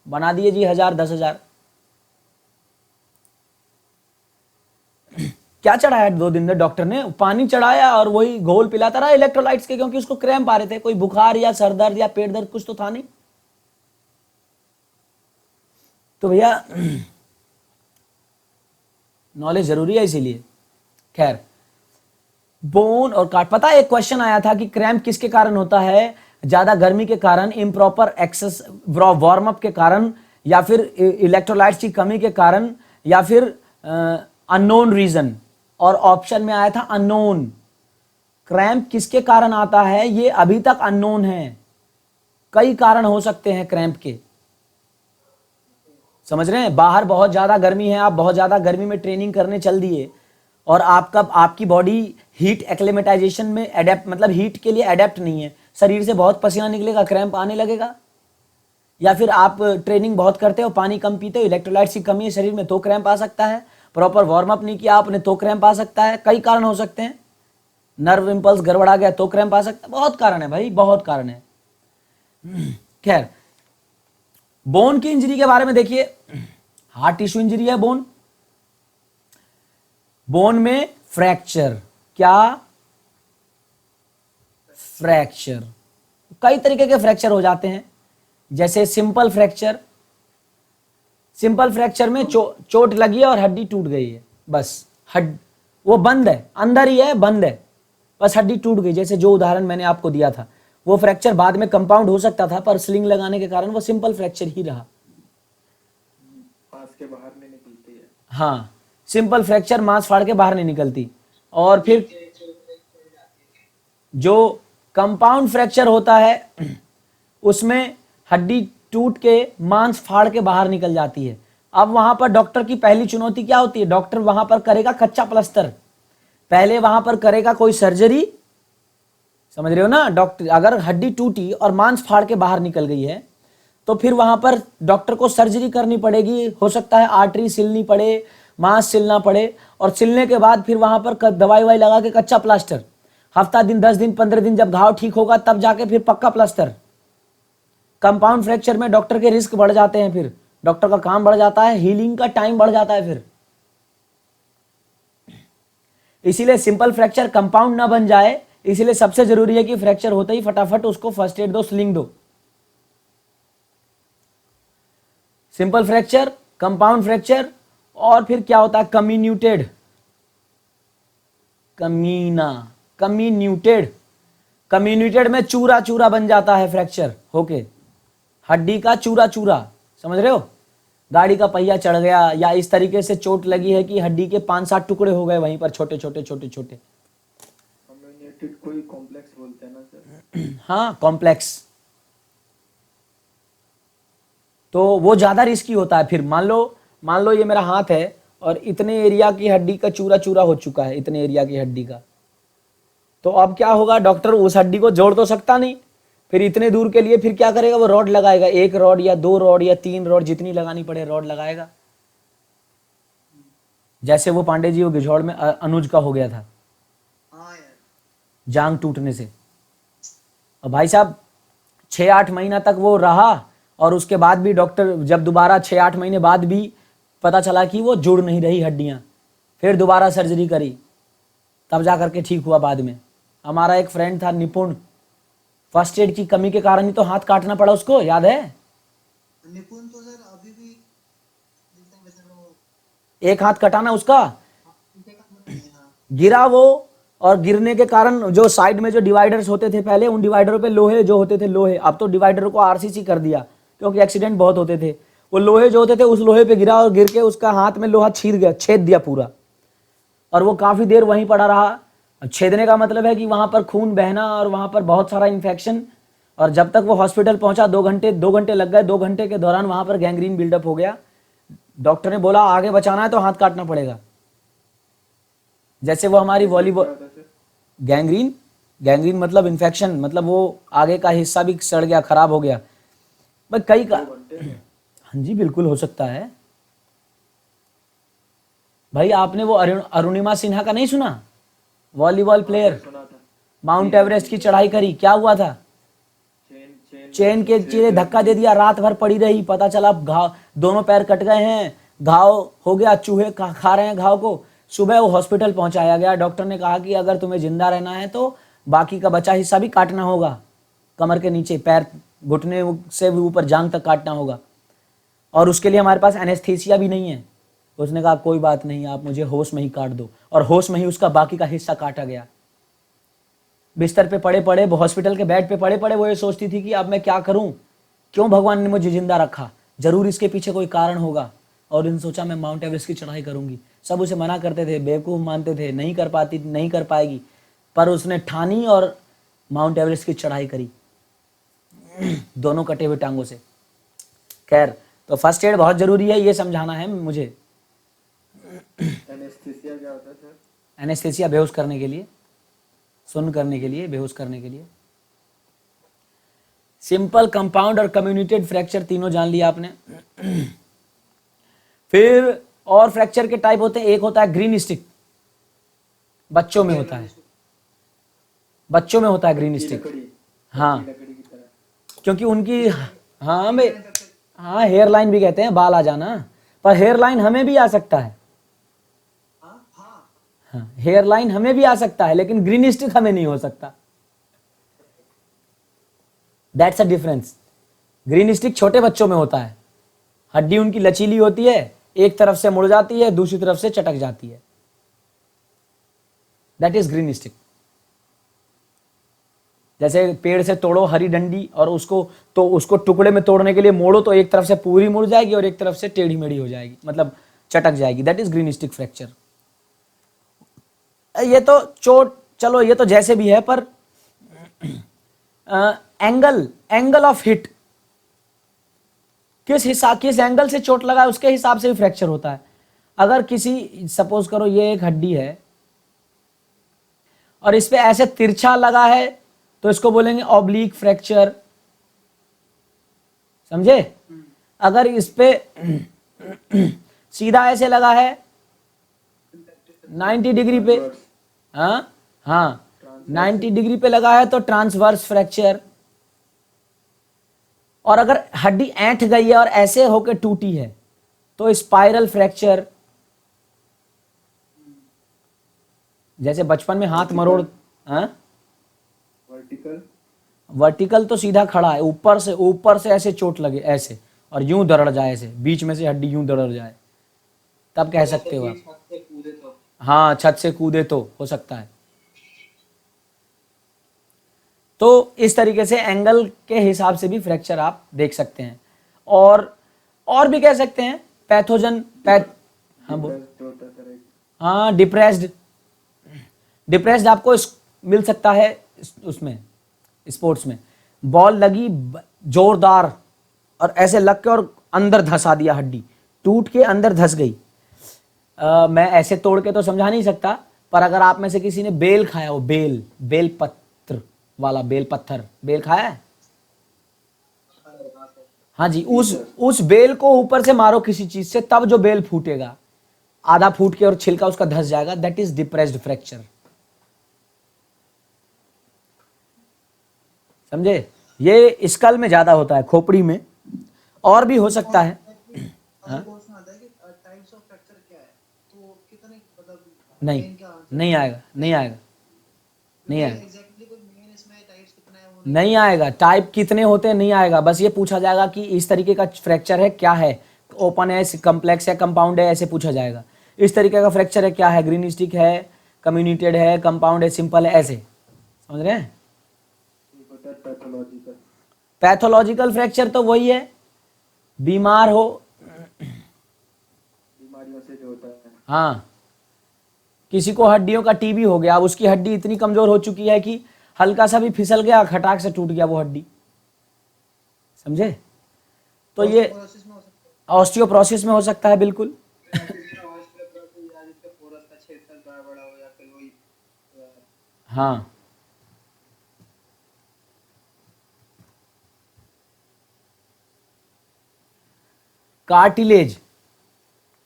बना दिए जी 1000-10,000। क्या चढ़ाया 2 दिन में? डॉक्टर ने पानी चढ़ाया और वही घोल पिलाता रहा इलेक्ट्रोलाइट्स के, क्योंकि उसको क्रैम्प आ रहे थे। कोई बुखार या सर दर्द या पेट दर्द कुछ तो था नहीं। तो भैया नॉलेज जरूरी है इसीलिए। खैर, बोन और काट, पता है एक क्वेश्चन आया था कि क्रैम्प किसके कारण होता है? ज्यादा गर्मी के कारण, इम्प्रॉपर एक्सेस वार्म अप के कारण, या फिर इलेक्ट्रोलाइट्स की कमी के कारण, या फिर अननोन रीजन। और ऑप्शन में आया था अननोन। क्रैम्प किसके कारण आता है ये अभी तक अननोन है। कई कारण हो सकते हैं क्रैम्प के, समझ रहे हैं? बाहर बहुत ज्यादा गर्मी है, आप बहुत ज्यादा गर्मी में ट्रेनिंग करने चल दिए, और आपकी बॉडी हीट एक्लेमेटाइजेशन में एडेप्ट, मतलब हीट के लिए एडेप्ट नहीं है, शरीर से बहुत पसीना निकलेगा, क्रैम्प आने लगेगा। या फिर आप ट्रेनिंग बहुत करते हो, पानी कम पीते हो, इलेक्ट्रोलाइट्स की कमी है शरीर में तो क्रैम्प आ सकता है। प्रॉपर वार्म अप नहीं किया आपने तो क्रैम्प आ सकता है। कई कारण हो सकते हैं। नर्व इम्पल्स गड़बड़ा गया तो क्रैम्प आ सकता है। बहुत कारण है भाई, बहुत कारण है। खैर, बोन की इंजरी के बारे में देखिए, हार्ट टिश्यू इंजरी है बोन। बोन में फ्रैक्चर, क्या फ्रैक्चर, कई तरीके के फ्रैक्चर हो जाते हैं। जैसे सिंपल फ्रैक्चर, सिंपल फ्रैक्चर में चोट लगी है और हड्डी टूट गई है, बस वो बंद है, अंदर ही है, बंद है, बस हड्डी टूट गई। जैसे जो उदाहरण मैंने आपको दिया था, वो फ्रैक्चर बाद में कंपाउंड हो सकता था, पर स्लिंग लगाने के कारण वो सिंपल फ्रैक्चर ही रहा। मांस के बाहर नहीं निकलती है। हाँ, सिंपल फ्रैक्चर मांस फाड़ के बाहर नहीं निकलती। और फिर जो कंपाउंड फ्रैक्चर होता है उसमें हड्डी टूट के मांस फाड़ के बाहर निकल जाती है। अब वहां पर डॉक्टर की पहली चुनौती क्या होती है? डॉक्टर वहां पर करेगा कच्चा प्लास्टर, पहले वहां पर करेगा कोई सर्जरी, समझ रहे हो ना। डॉक्टर, अगर हड्डी टूटी और मांस फाड़ के बाहर निकल गई है तो फिर वहां पर डॉक्टर को सर्जरी करनी पड़ेगी। हो सकता है आर्टरी सिलनी पड़े, मांस सिलना पड़े, और सिलने के बाद फिर वहां पर दवाई ववाई लगा के कच्चा प्लास्टर, हफ्ता दिन, 10 दिन, 15 दिन, जब घाव ठीक होगा तब जाके फिर पक्का प्लास्टर। कंपाउंड फ्रैक्चर में डॉक्टर के रिस्क बढ़ जाते हैं, फिर डॉक्टर का काम बढ़ जाता है, हीलिंग का टाइम बढ़ जाता है फिर। इसीलिए सिंपल फ्रैक्चर कंपाउंड ना बन जाए, इसीलिए सबसे जरूरी है कि फ्रैक्चर होते ही फटाफट उसको फर्स्ट एड दो, स्लिंग दो। सिंपल फ्रैक्चर, कंपाउंड फ्रैक्चर, और फिर क्या होता है? कम्युन्यूटेड, कम्युन्यूटेड में चूरा चूरा बन जाता है फ्रैक्चर होके, हड्डी का चूरा चूरा, समझ रहे हो। गाड़ी का पहिया चढ़ गया, या इस तरीके से चोट लगी है कि हड्डी के 5-7 टुकड़े हो गए वहीं पर, छोटे छोटे छोटे छोटे। कम्युनिकेटेड कोई कॉम्प्लेक्स बोलते हैं ना सर। हाँ, कॉम्प्लेक्स। तो वो ज्यादा रिस्की होता है। फिर मान लो ये मेरा हाथ है और इतने एरिया की हड्डी का चूरा चूरा हो चुका है, इतने एरिया की हड्डी का, तो अब क्या होगा? डॉक्टर उस हड्डी को जोड़ तो सकता नहीं, फिर इतने दूर के लिए फिर क्या करेगा? वो रॉड लगाएगा, 1 रॉड या 2 रॉड या 3 रॉड, जितनी लगानी पड़े रॉड लगाएगा। जैसे वो पांडे जी वो गिझौड़ में अनुज का हो गया था, हाँ यार, जांग टूटने से। और भाई साहब 6-8 महीना तक वो रहा, और उसके बाद भी डॉक्टर, जब दोबारा 6-8 महीने बाद भी पता चला कि वो जुड़ नहीं रही हड्डियां, फिर दोबारा सर्जरी करी, तब जा करके ठीक हुआ बाद में। हमारा एक फ्रेंड था निपुण, फर्स्ट एड की कमी के कारण ही तो हाथ काटना पड़ा उसको, याद है? निपुण तो सर अभी भी देखते हैं वैसे वो एक हाथ कटाना उसका, हाँ, गिरा वो, और गिरने के कारण जो साइड में जो डिवाइडर्स होते थे पहले, उन डिवाइडरों पे लोहे जो होते थे, लोहे, अब तो डिवाइडर को आरसीसी कर दिया क्योंकि एक्सीडेंट बहुत होते थे। वो लोहे जो होते थे उस लोहे पे गिरा और गिर के उसका हाथ में लोहा छीर गया, छेद दिया पूरा, और वो काफी देर वहीं पड़ा रहा। छेदने का मतलब है कि वहां पर खून बहना और वहां पर बहुत सारा इन्फेक्शन, और जब तक वो हॉस्पिटल पहुंचा 2 घंटे लग गए। 2 घंटे के दौरान वहां पर गैंग्रीन बिल्डअप हो गया। डॉक्टर ने बोला आगे बचाना है तो हाथ काटना पड़ेगा। जैसे वो हमारी वॉलीबॉल, गैंग्रीन मतलब इन्फेक्शन, मतलब वो आगे का हिस्सा भी सड़ गया, खराब हो गया। भाई कई का, हाँ जी बिल्कुल हो सकता है। भाई आपने वो अरुणिमा सिन्हा का नहीं सुना? वॉलीबॉल प्लेयर, सुना था। माउंट एवरेस्ट की चढ़ाई करी, क्या हुआ था? चेन के चीरे धक्का दे दिया, रात भर पड़ी रही, पता चला घाव, दोनों पैर कट गए हैं, घाव हो गया, चूहे खा रहे हैं घाव को। सुबह वो हॉस्पिटल पहुंचाया गया। डॉक्टर ने कहा कि अगर तुम्हें जिंदा रहना है तो बाकी का बचा हिस्सा भी काटना होगा, कमर के नीचे, पैर घुटने से भी ऊपर जांग तक काटना होगा, और उसके लिए हमारे पास एनेस्थीसिया भी नहीं है। उसने कहा कोई बात नहीं, आप मुझे होश में ही काट दो, और होश में ही उसका बाकी का हिस्सा काटा गया। बिस्तर पे पड़े पड़े, हॉस्पिटल के बेड पे पड़े पड़े वो ये सोचती थी कि अब मैं क्या करूं, क्यों भगवान ने मुझे जिंदा रखा, जरूर इसके पीछे कोई कारण होगा। और उन्होंने सोचा मैं माउंट एवरेस्ट की चढ़ाई करूंगी। सब उसे मना करते थे, बेवकूफ़ मानते थे, नहीं कर पाती, नहीं कर पाएगी, पर उसने ठानी और माउंट एवरेस्ट की चढ़ाई करी दोनों कटे हुए टांगों से। खैर, तो फर्स्ट एड बहुत जरूरी है, ये समझाना है मुझे। एनेस्थीसिया क्या होता है सर? एनेस्थीसिया बेहोश करने के लिए, सुन्न करने के लिए, बेहोश करने के लिए। सिंपल, कंपाउंड और कम्युनिटेड फ्रैक्चर तीनों जान लिया आपने। फिर और फ्रैक्चर के टाइप होते हैं, एक होता है ग्रीन स्टिक, बच्चों में होता है, बच्चों में होता है ग्रीन स्टिक। लकड़ी, हाँ, लकड़ी की तरह। क्योंकि उनकी, हाँ भाई, हाँ हेयर लाइन भी कहते हैं, बाल आ जाना, पर हेयर लाइन हमें भी आ सकता है। हाँ हाँ हाँ, हेयर लाइन हमें भी आ सकता है, लेकिन ग्रीन स्टिक हमें नहीं हो सकता। That's a difference. Green stick छोटे बच्चों में होता है, हड्डी उनकी लचीली होती है, एक तरफ से मुड़ जाती है, दूसरी तरफ से चटक जाती है, दैट इज ग्रीन स्टिक। जैसे पेड़ से तोड़ो हरी डंडी और उसको टुकड़े में तोड़ने के लिए मोड़ो तो एक तरफ से पूरी मुड़ जाएगी और एक तरफ से टेढ़ी मेढ़ी हो जाएगी, मतलब चटक जाएगी, that is green stick fracture. ये तो चोट, चलो ये तो जैसे भी है, पर एंगल ऑफ हिट, किस एंगल से चोट लगा है उसके हिसाब से भी फ्रैक्चर होता है। अगर किसी, सपोज करो ये एक हड्डी है और इस पे ऐसे तिरछा लगा है तो इसको बोलेंगे ऑब्लिक फ्रैक्चर, समझे। अगर इस पे सीधा ऐसे लगा है 90 डिग्री पे, हाँ 90 डिग्री पे लगा है तो ट्रांसवर्स फ्रैक्चर। और अगर हड्डी ऐंठ गई है और ऐसे होके टूटी है तो स्पाइरल फ्रैक्चर। जैसे बचपन में हाथ मरोड़, वर्टिकल, वर्टिकल तो सीधा खड़ा है, ऊपर से ऐसे चोट लगे ऐसे और यूं दरड़ जाए, ऐसे बीच में से हड्डी यूं दरड़ जाए, तब कह सकते हो आप। छत से कूदे तो हाँ, छत से कूदे तो हो सकता है। तो इस तरीके से एंगल के हिसाब से भी फ्रैक्चर आप देख सकते हैं। और भी कह सकते हैं पैथोजन, हाँ बोल, हाँ डिप्रेस्ड आपको मिल सकता है उसमें, स्पोर्ट्स में बॉल लगी जोरदार और ऐसे लग के और अंदर धंसा दिया, हड्डी टूट के अंदर धंस गई। मैं ऐसे तोड़ के तो समझा नहीं सकता, पर अगर आप में से किसी ने बेल खाया हो, बेल पत्र वाला, बेल पत्थर, बेल खाया है, हाँ जी, उस बेल को ऊपर से मारो किसी चीज से, तब जो बेल फूटेगा, आधा फूट के और छिलका उसका धंस जाएगा, दैट इज डिप्रेस्ड फ्रैक्चर, समझे। ये स्कल में ज्यादा होता है, खोपड़ी में और भी हो सकता है। अभी क्वेश्चन आता है कि टाइप्स ऑफ फ्रैक्चर क्या है, तो कितने मतलब नहीं, main का answer नहीं आएगा, नहीं आएगा, नहीं आएगा, एग्जैक्टली कोई मेन इसमें टाइप्स कितना है वो नहीं आएगा। टाइप कितने होते हैं नहीं आएगा, बस ये पूछा जाएगा कि इस तरीके का फ्रैक्चर है क्या है, ओपन है, कम्प्लेक्स है, कंपाउंड है, ऐसे पूछा जाएगा। इस तरीके का फ्रैक्चर है क्या है, ग्रीन स्टिक है, कम्युनिटेड है, कंपाउंड है, सिंपल है, ऐसे, समझ रहे हैं। पैथोलॉजिकल, पैथोलॉजिकल फ्रैक्चर तो वही है, बीमार हो, बीमारियों से जो होता है। हाँ, किसी को हड्डियों का टीबी हो गया, अब उसकी हड्डी इतनी कमजोर हो चुकी है कि हल्का सा भी फिसल गया, खटाक से टूट गया वो हड्डी, समझे। तो ये प्रोसेस में हो सकता ऑस्टियोप्रोसिस में हो सकता है, बिल्कुल। है ऑस्टियोआर्थराइटिस या जिसके पोरस का क्षेत्र बड़ा बड़ा हो या फिर वही हाँ,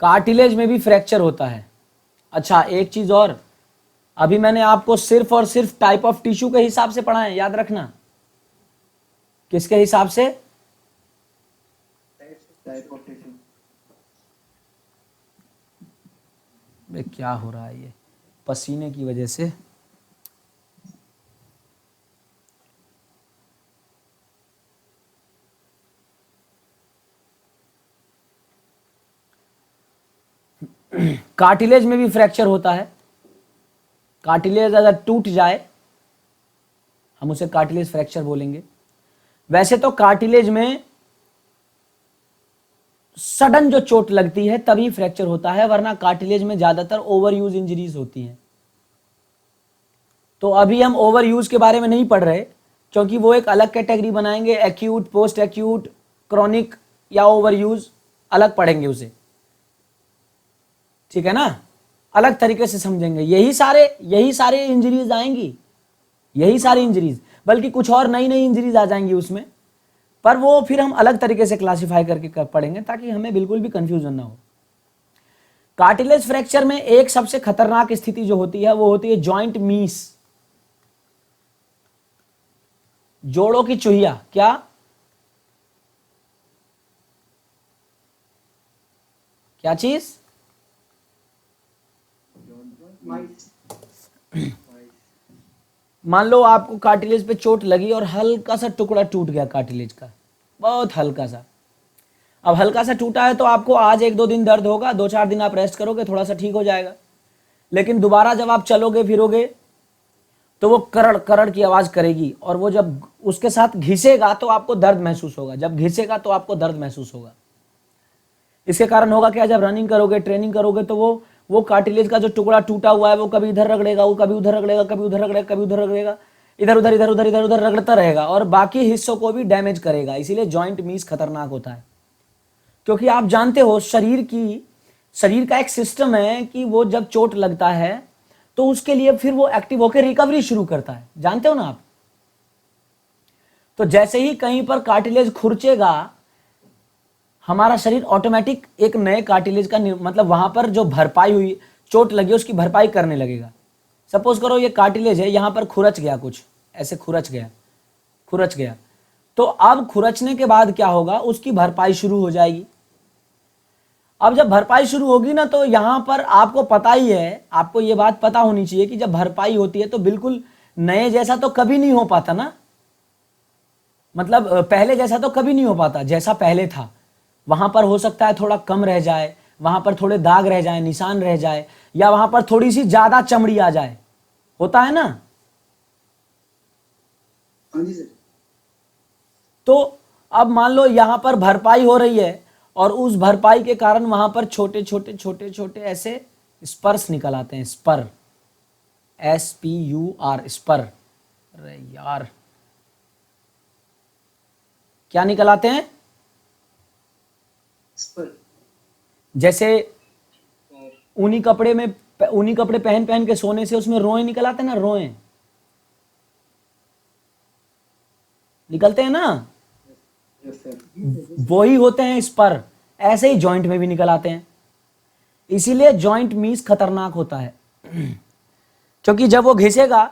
कार्टिलेज में भी फ्रैक्चर होता है। अच्छा, एक चीज और, अभी मैंने आपको सिर्फ और सिर्फ टाइप ऑफ टिश्यू के हिसाब से पढ़ा है, याद रखना। किसके हिसाब से? Type of tissue. क्या हो रहा है ये पसीने की वजह से। कार्टिलेज में भी फ्रैक्चर होता है। कार्टिलेज अगर टूट जाए हम उसे कार्टिलेज फ्रैक्चर बोलेंगे। वैसे तो कार्टिलेज में सडन जो चोट लगती है तभी फ्रैक्चर होता है, वरना कार्टिलेज में ज्यादातर ओवर यूज इंजरीज होती हैं। तो अभी हम ओवर यूज के बारे में नहीं पढ़ रहे, क्योंकि वो एक अलग कैटेगरी बनाएंगे, एक्यूट, पोस्ट एक्यूट, क्रॉनिक या ओवर यूज, अलग पढ़ेंगे उसे, ठीक है ना, अलग तरीके से समझेंगे। यही सारे इंजरीज आएंगी, यही सारी इंजरीज, बल्कि कुछ और नई नई इंजरीज आ जाएंगी उसमें, पर वो फिर हम अलग तरीके से क्लासिफाई करके पढ़ेंगे ताकि हमें बिल्कुल भी कंफ्यूजन ना हो। कार्टिलेज फ्रैक्चर में एक सबसे खतरनाक स्थिति जो होती है वो होती है जॉइंट मीस, जोड़ों की चुहिया। क्या? क्या चीज? मान लो आपको कार्टिलेज पे चोट लगी और हल्का सा टुकड़ा टूट गया कार्टिलेज का, बहुत हल्का सा। अब हल्का सा टूटा है तो आपको आज 1-2 दिन दर्द होगा, 2-4 दिन आप रेस्ट करोगे, थोड़ा सा ठीक हो जाएगा। लेकिन दोबारा जब आप चलोगे फिरोगे तो वो करड़ करड़ की आवाज करेगी, और वो जब उसके साथ घिसेगा तो आपको दर्द महसूस होगा। जब घिसेगा तो आपको दर्द महसूस होगा। इसके कारण होगा क्या, जब रनिंग करोगे, ट्रेनिंग करोगे, तो वो कार्टिलेज का जो टुकड़ा टूटा हुआ है वो कभी इधर रगड़ेगा, वो कभी उधर रगड़ेगा, कभी उधर रगड़ेगा, कभी उधर रगड़ेगा, इधर उधर इधर उधर इधर उधर रगड़ता रहेगा और बाकी हिस्सों को भी डैमेज करेगा। इसीलिए जॉइंट मीस खतरनाक होता है, क्योंकि आप जानते हो शरीर का एक सिस्टम है कि वो जब चोट लगता है तो उसके लिए फिर वो एक्टिव होकर रिकवरी शुरू करता है, जानते हो ना आप। तो जैसे ही कहीं पर कार्टिलेज खुरचेगा, हमारा शरीर ऑटोमेटिक एक नए कार्टिलेज का मतलब वहां पर जो भरपाई हुई, चोट लगी, उसकी भरपाई करने लगेगा। सपोज करो ये कार्टिलेज है, यहां पर खुरच गया, कुछ ऐसे खुरच गया, तो अब खुरचने के बाद क्या होगा, उसकी भरपाई शुरू हो जाएगी। अब जब भरपाई शुरू होगी ना, तो यहां पर आपको पता ही है, आपको ये बात पता होनी चाहिए कि जब भरपाई होती है तो बिल्कुल नए जैसा तो कभी नहीं हो पाता ना, मतलब पहले जैसा तो कभी नहीं हो पाता। जैसा पहले था वहां पर हो सकता है थोड़ा कम रह जाए, वहां पर थोड़े दाग रह जाए, निशान रह जाए, या वहां पर थोड़ी सी ज्यादा चमड़ी आ जाए, होता है ना। हाँ जी सर। तो अब मान लो यहां पर भरपाई हो रही है और उस भरपाई के कारण वहां पर छोटे छोटे छोटे छोटे ऐसे स्पर्स निकल आते हैं, स्पर, SPUR, स्पर। अरे यार, क्या निकल आते हैं? स्पर। जैसे ऊनी कपड़े पहन पहन के सोने से उसमें रोए निकल आते हैं ना, रोए निकलते हैं ना, यस सर। वही होते हैं स्पर। ऐसे ही जॉइंट में भी निकल आते हैं। इसीलिए जॉइंट मीस खतरनाक होता है, क्योंकि जब वो घिसेगा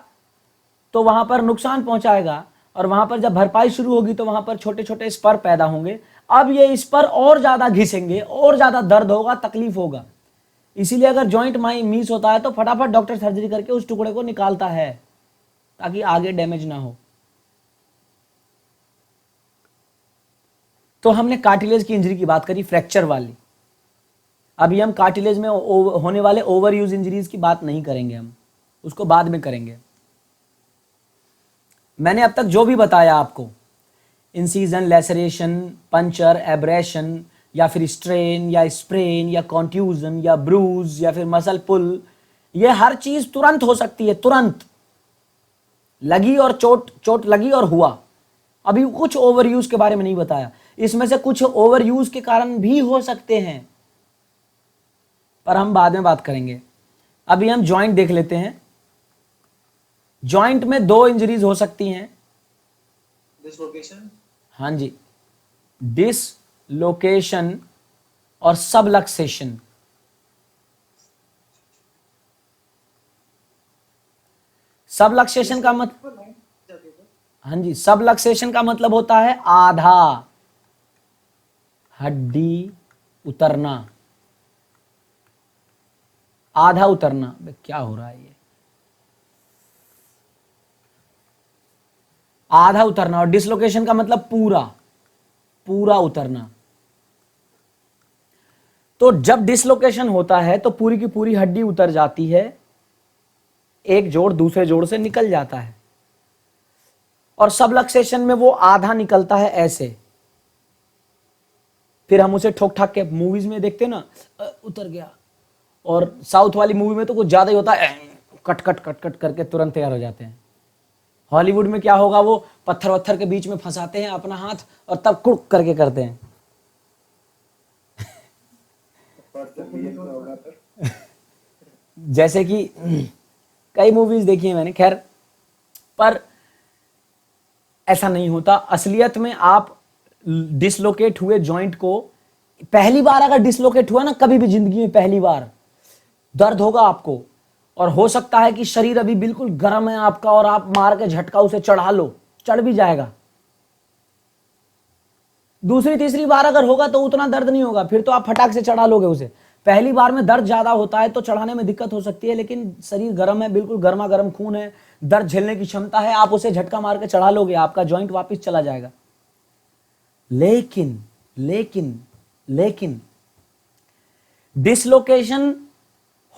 तो वहां पर नुकसान पहुंचाएगा, और वहां पर जब भरपाई शुरू होगी तो वहां पर छोटे छोटे स्पर पैदा होंगे। अब ये स्पर और ज्यादा घिसेंगे, और ज्यादा दर्द होगा, तकलीफ होगा। इसीलिए अगर जॉइंट मीस होता है तो फटाफट डॉक्टर सर्जरी करके उस टुकड़े को निकालता है ताकि आगे डैमेज ना हो। तो हमने कार्टिलेज की इंजरी की बात करी, फ्रैक्चर वाली। अभी हम कार्टिलेज में होने वाले ओवर यूज इंजरीज की बात नहीं करेंगे, हम उसको बाद में करेंगे। मैंने अब तक जो भी बताया आपको, इंसीजन, लेसरेशन, पंचर, एब्रेशन, या फिर स्ट्रेन या स्प्रेन या कॉन्ट्यूजन या ब्रूज या फिर मसल पुल, ये हर चीज तुरंत हो सकती है, तुरंत लगी और चोट लगी और हुआ। अभी कुछ ओवर यूज के बारे में नहीं बताया, इसमें से कुछ ओवर यूज के कारण भी हो सकते हैं, पर हम बाद में बात करेंगे। अभी हम जॉइंट देख लेते हैं। जॉइंट में 2 इंजरीज हो सकती हैं। डिसलोकेशन। हाँ जी, डिसलोकेशन और सबलक्सेशन। सबलक्सेशन का मतलब, हाँ जी, सबलक्सेशन का मतलब होता है आधा हड्डी उतरना, आधा उतरना। क्या हो रहा है ये, आधा उतरना। और डिसलोकेशन का मतलब पूरा उतरना। तो जब डिसलोकेशन होता है तो पूरी की पूरी हड्डी उतर जाती है, एक जोड़ दूसरे जोड़ से निकल जाता है। और सबलक्सेशन में वो आधा निकलता है ऐसे, फिर हम उसे ठोक ठाक के मूवीज में देखते हैं ना, उतर गया। और साउथ वाली मूवी में तो कुछ ज्यादा ही होता है, कट कट कट कट करके तुरंत तैयार हो जाते हैं। हॉलीवुड में क्या होगा, वो पत्थर वत्थर के बीच में फंसाते हैं अपना हाथ और तब कुक करके करते हैं। जैसे कि कई मूवीज देखी है मैंने, खैर, पर ऐसा नहीं होता। असलियत में आप डिसलोकेट हुए जॉइंट को, पहली बार अगर डिसलोकेट हुआ ना कभी भी जिंदगी में, पहली बार दर्द होगा आपको, और हो सकता है कि शरीर अभी बिल्कुल गर्म है आपका और आप मार के झटका उसे चढ़ा लो, चढ़ भी जाएगा। दूसरी तीसरी बार अगर होगा तो उतना दर्द नहीं होगा, फिर तो आप फटाक से चढ़ा लोगे उसे। पहली बार में दर्द ज्यादा होता है तो चढ़ाने में दिक्कत हो सकती है, लेकिन शरीर गर्म है, बिल्कुल गर्मा गर्म खून है, दर्द झेलने की क्षमता है, आप उसे झटका मार के चढ़ा लोगे, आपका जॉइंट वापस चला जाएगा। लेकिन लेकिन लेकिन डिसलोकेशन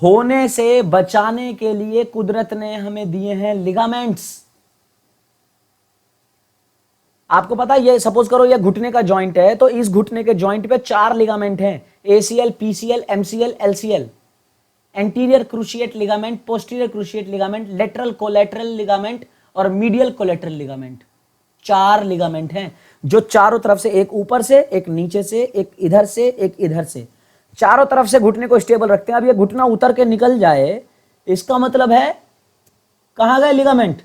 होने से बचाने के लिए कुदरत ने हमें दिए हैं लिगामेंट्स। आपको पता है, ये सपोज करो ये घुटने का जॉइंट है, तो इस घुटने के जॉइंट पे 4 लिगामेंट हैं, ACL, PCL, MCL, LCL। Anterior cruciate ligament, posterior cruciate ligament, lateral collateral ligament और मीडियल कोलेटरल लिगामेंट। 4 लिगामेंट हैं जो चारों तरफ से, एक ऊपर से, एक नीचे से, एक इधर से, एक इधर से, चारों तरफ से घुटने को स्टेबल रखते हैं। अब ये घुटना उतर के निकल जाए, इसका मतलब है कहां गए लिगामेंट?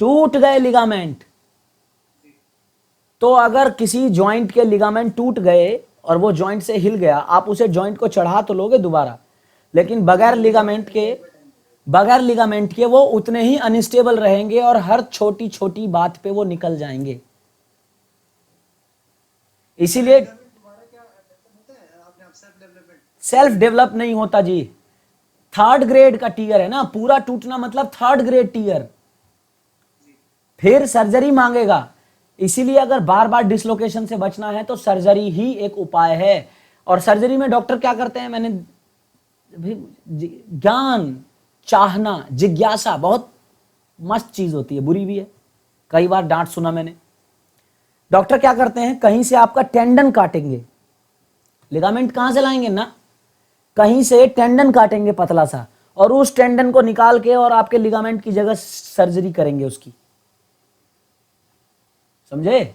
टूट गए लिगामेंट। तो अगर किसी जॉइंट के लिगामेंट टूट गए और वो जॉइंट से हिल गया, आप उसे जॉइंट को चढ़ा तो लोगे दोबारा, लेकिन बगैर लिगामेंट के वो उतने ही अनस्टेबल रहेंगे और हर छोटी छोटी बात पे वो निकल जाएंगे। इसीलिए सेल्फ डेवलप नहीं होता जी। 3rd ग्रेड का टीयर है ना, पूरा टूटना मतलब 3rd ग्रेड टीयर, फिर सर्जरी मांगेगा। इसीलिए अगर बार बार डिसलोकेशन से बचना है तो सर्जरी ही एक उपाय है। और सर्जरी में डॉक्टर क्या करते हैं, मैंने ज्ञान, चाहना, जिज्ञासा बहुत मस्त चीज होती है, बुरी भी है, कई बार डांट सुना मैंने। डॉक्टर क्या करते हैं, कहीं से आपका टेंडन काटेंगे, लिगामेंट कहां से लाएंगे ना, कहीं से टेंडन काटेंगे पतला सा, और उस टेंडन को निकाल के और आपके लिगामेंट की जगह सर्जरी करेंगे उसकी, समझे?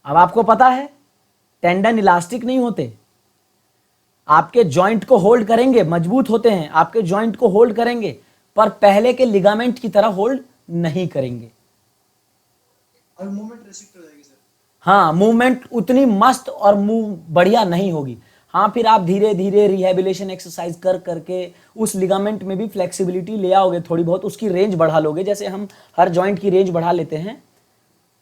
अब आपको पता है टेंडन इलास्टिक नहीं होते, आपके जॉइंट को होल्ड करेंगे, मजबूत होते हैं, आपके जॉइंट को होल्ड करेंगे, पर पहले के लिगामेंट की तरह होल्ड नहीं करेंगे। और मूवमेंट रिस्ट्रिक्ट हो जाएगी सर। हाँ, मूवमेंट उतनी मस्त और मूव बढ़िया नहीं होगी। हाँ, फिर आप धीरे धीरे रिहेबिलिटेशन एक्सरसाइज कर करके उस लिगामेंट में भी फ्लेक्सिबिलिटी ले आओगे, थोड़ी बहुत उसकी रेंज बढ़ा लोगे, जैसे हम हर जॉइंट की रेंज बढ़ा लेते हैं,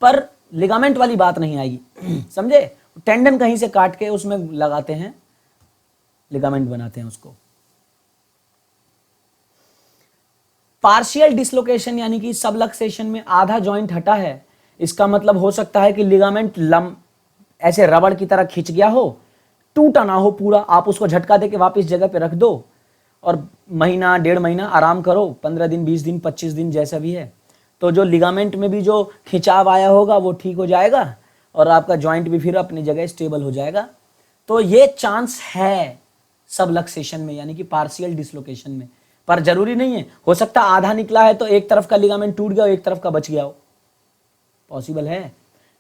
पर लिगामेंट वाली बात नहीं आएगी। समझे? टेंडन कहीं से काट के उसमें लगाते हैं, लिगामेंट बनाते हैं उसको। पार्शियल डिसलोकेशन यानी कि सबलक्सेशन में आधा जॉइंट हटा है, इसका मतलब हो सकता है कि लिगामेंट ऐसे रबड़ की तरह खिंच गया हो, टूटा ना हो पूरा, आप उसको झटका देके वापस जगह पे रख दो और महीना 1.5 महीना आराम करो, 15 दिन, 20 दिन, 25 दिन जैसा भी है, तो जो लिगामेंट में भी जो खिंचाव आया होगा वो ठीक हो जाएगा और आपका जॉइंट भी फिर अपनी जगह स्टेबल हो जाएगा। तो ये चांस है सबलक्सेशन में यानी कि पार्शियल डिसलोकेशन में, पर जरूरी नहीं है, हो सकता आधा निकला है तो एक तरफ का लिगामेंट टूट गया हो, एक तरफ का बच गया हो, पॉसिबल है।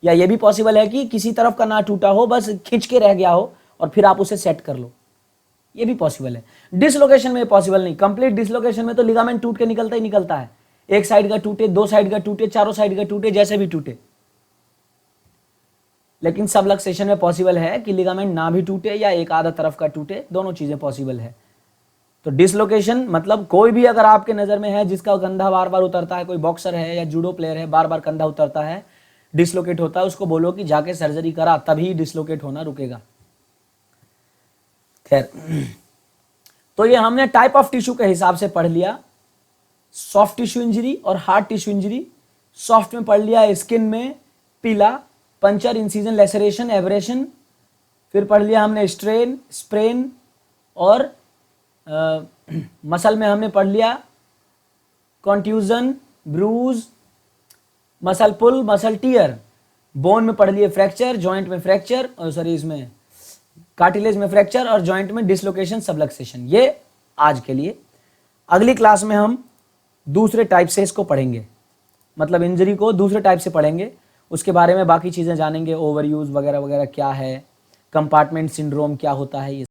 या ये भी पॉसिबल है कि किसी तरफ का ना टूटा हो, बस खिंच के रह गया हो और फिर आप उसे सेट कर लो, ये भी पॉसिबल है। डिसलोकेशन में पॉसिबल नहीं, कंप्लीट डिसलोकेशन में तो लिगामेंट टूट के निकलता ही निकलता है, एक साइड का टूटे, 2 साइड का टूटे, चारों साइड का टूटे, जैसे भी टूटे। लेकिन सबलक्सेशन में पॉसिबल है कि लिगामेंट ना भी टूटे या एक आधा तरफ का टूटे, दोनों चीजें पॉसिबल है। तो डिसलोकेशन मतलब कोई भी अगर आपके नजर में है जिसका कंधा बार बार उतरता है, कोई बॉक्सर है या जूडो प्लेयर है, बार बार कंधा उतरता है, डिसलोकेट होता है, उसको बोलो कि जाके सर्जरी करा, तभी डिसलोकेट होना रुकेगा। खैर, तो ये हमने टाइप ऑफ टिश्यू के हिसाब से पढ़ लिया, सॉफ्ट टिश्यू इंजरी और हार्ड टिश्यू इंजरी। सॉफ्ट में पढ़ लिया स्किन में पीला, पंचर, इंसिजन, लेसरेशन, एब्रेशन। फिर पढ़ लिया हमने स्ट्रेन, स्प्रेन, और मसल में हमने पढ़ लिया कॉन्ट्यूजन, ब्रूज, मसल पुल, मसल टियर। बोन में पढ़ लिए फ्रैक्चर, जॉइंट में फ्रैक्चर, और सॉरी इसमें कार्टिलेज में फ्रैक्चर, और जॉइंट में डिसलोकेशन, सबलक्सेशन। ये आज के लिए। अगली क्लास में हम दूसरे टाइप से इसको पढ़ेंगे, मतलब इंजरी को दूसरे टाइप से पढ़ेंगे, उसके बारे में बाकी चीज़ें जानेंगे, ओवर यूज वगैरह वगैरह क्या है, कंपार्टमेंट सिंड्रोम क्या होता है, ये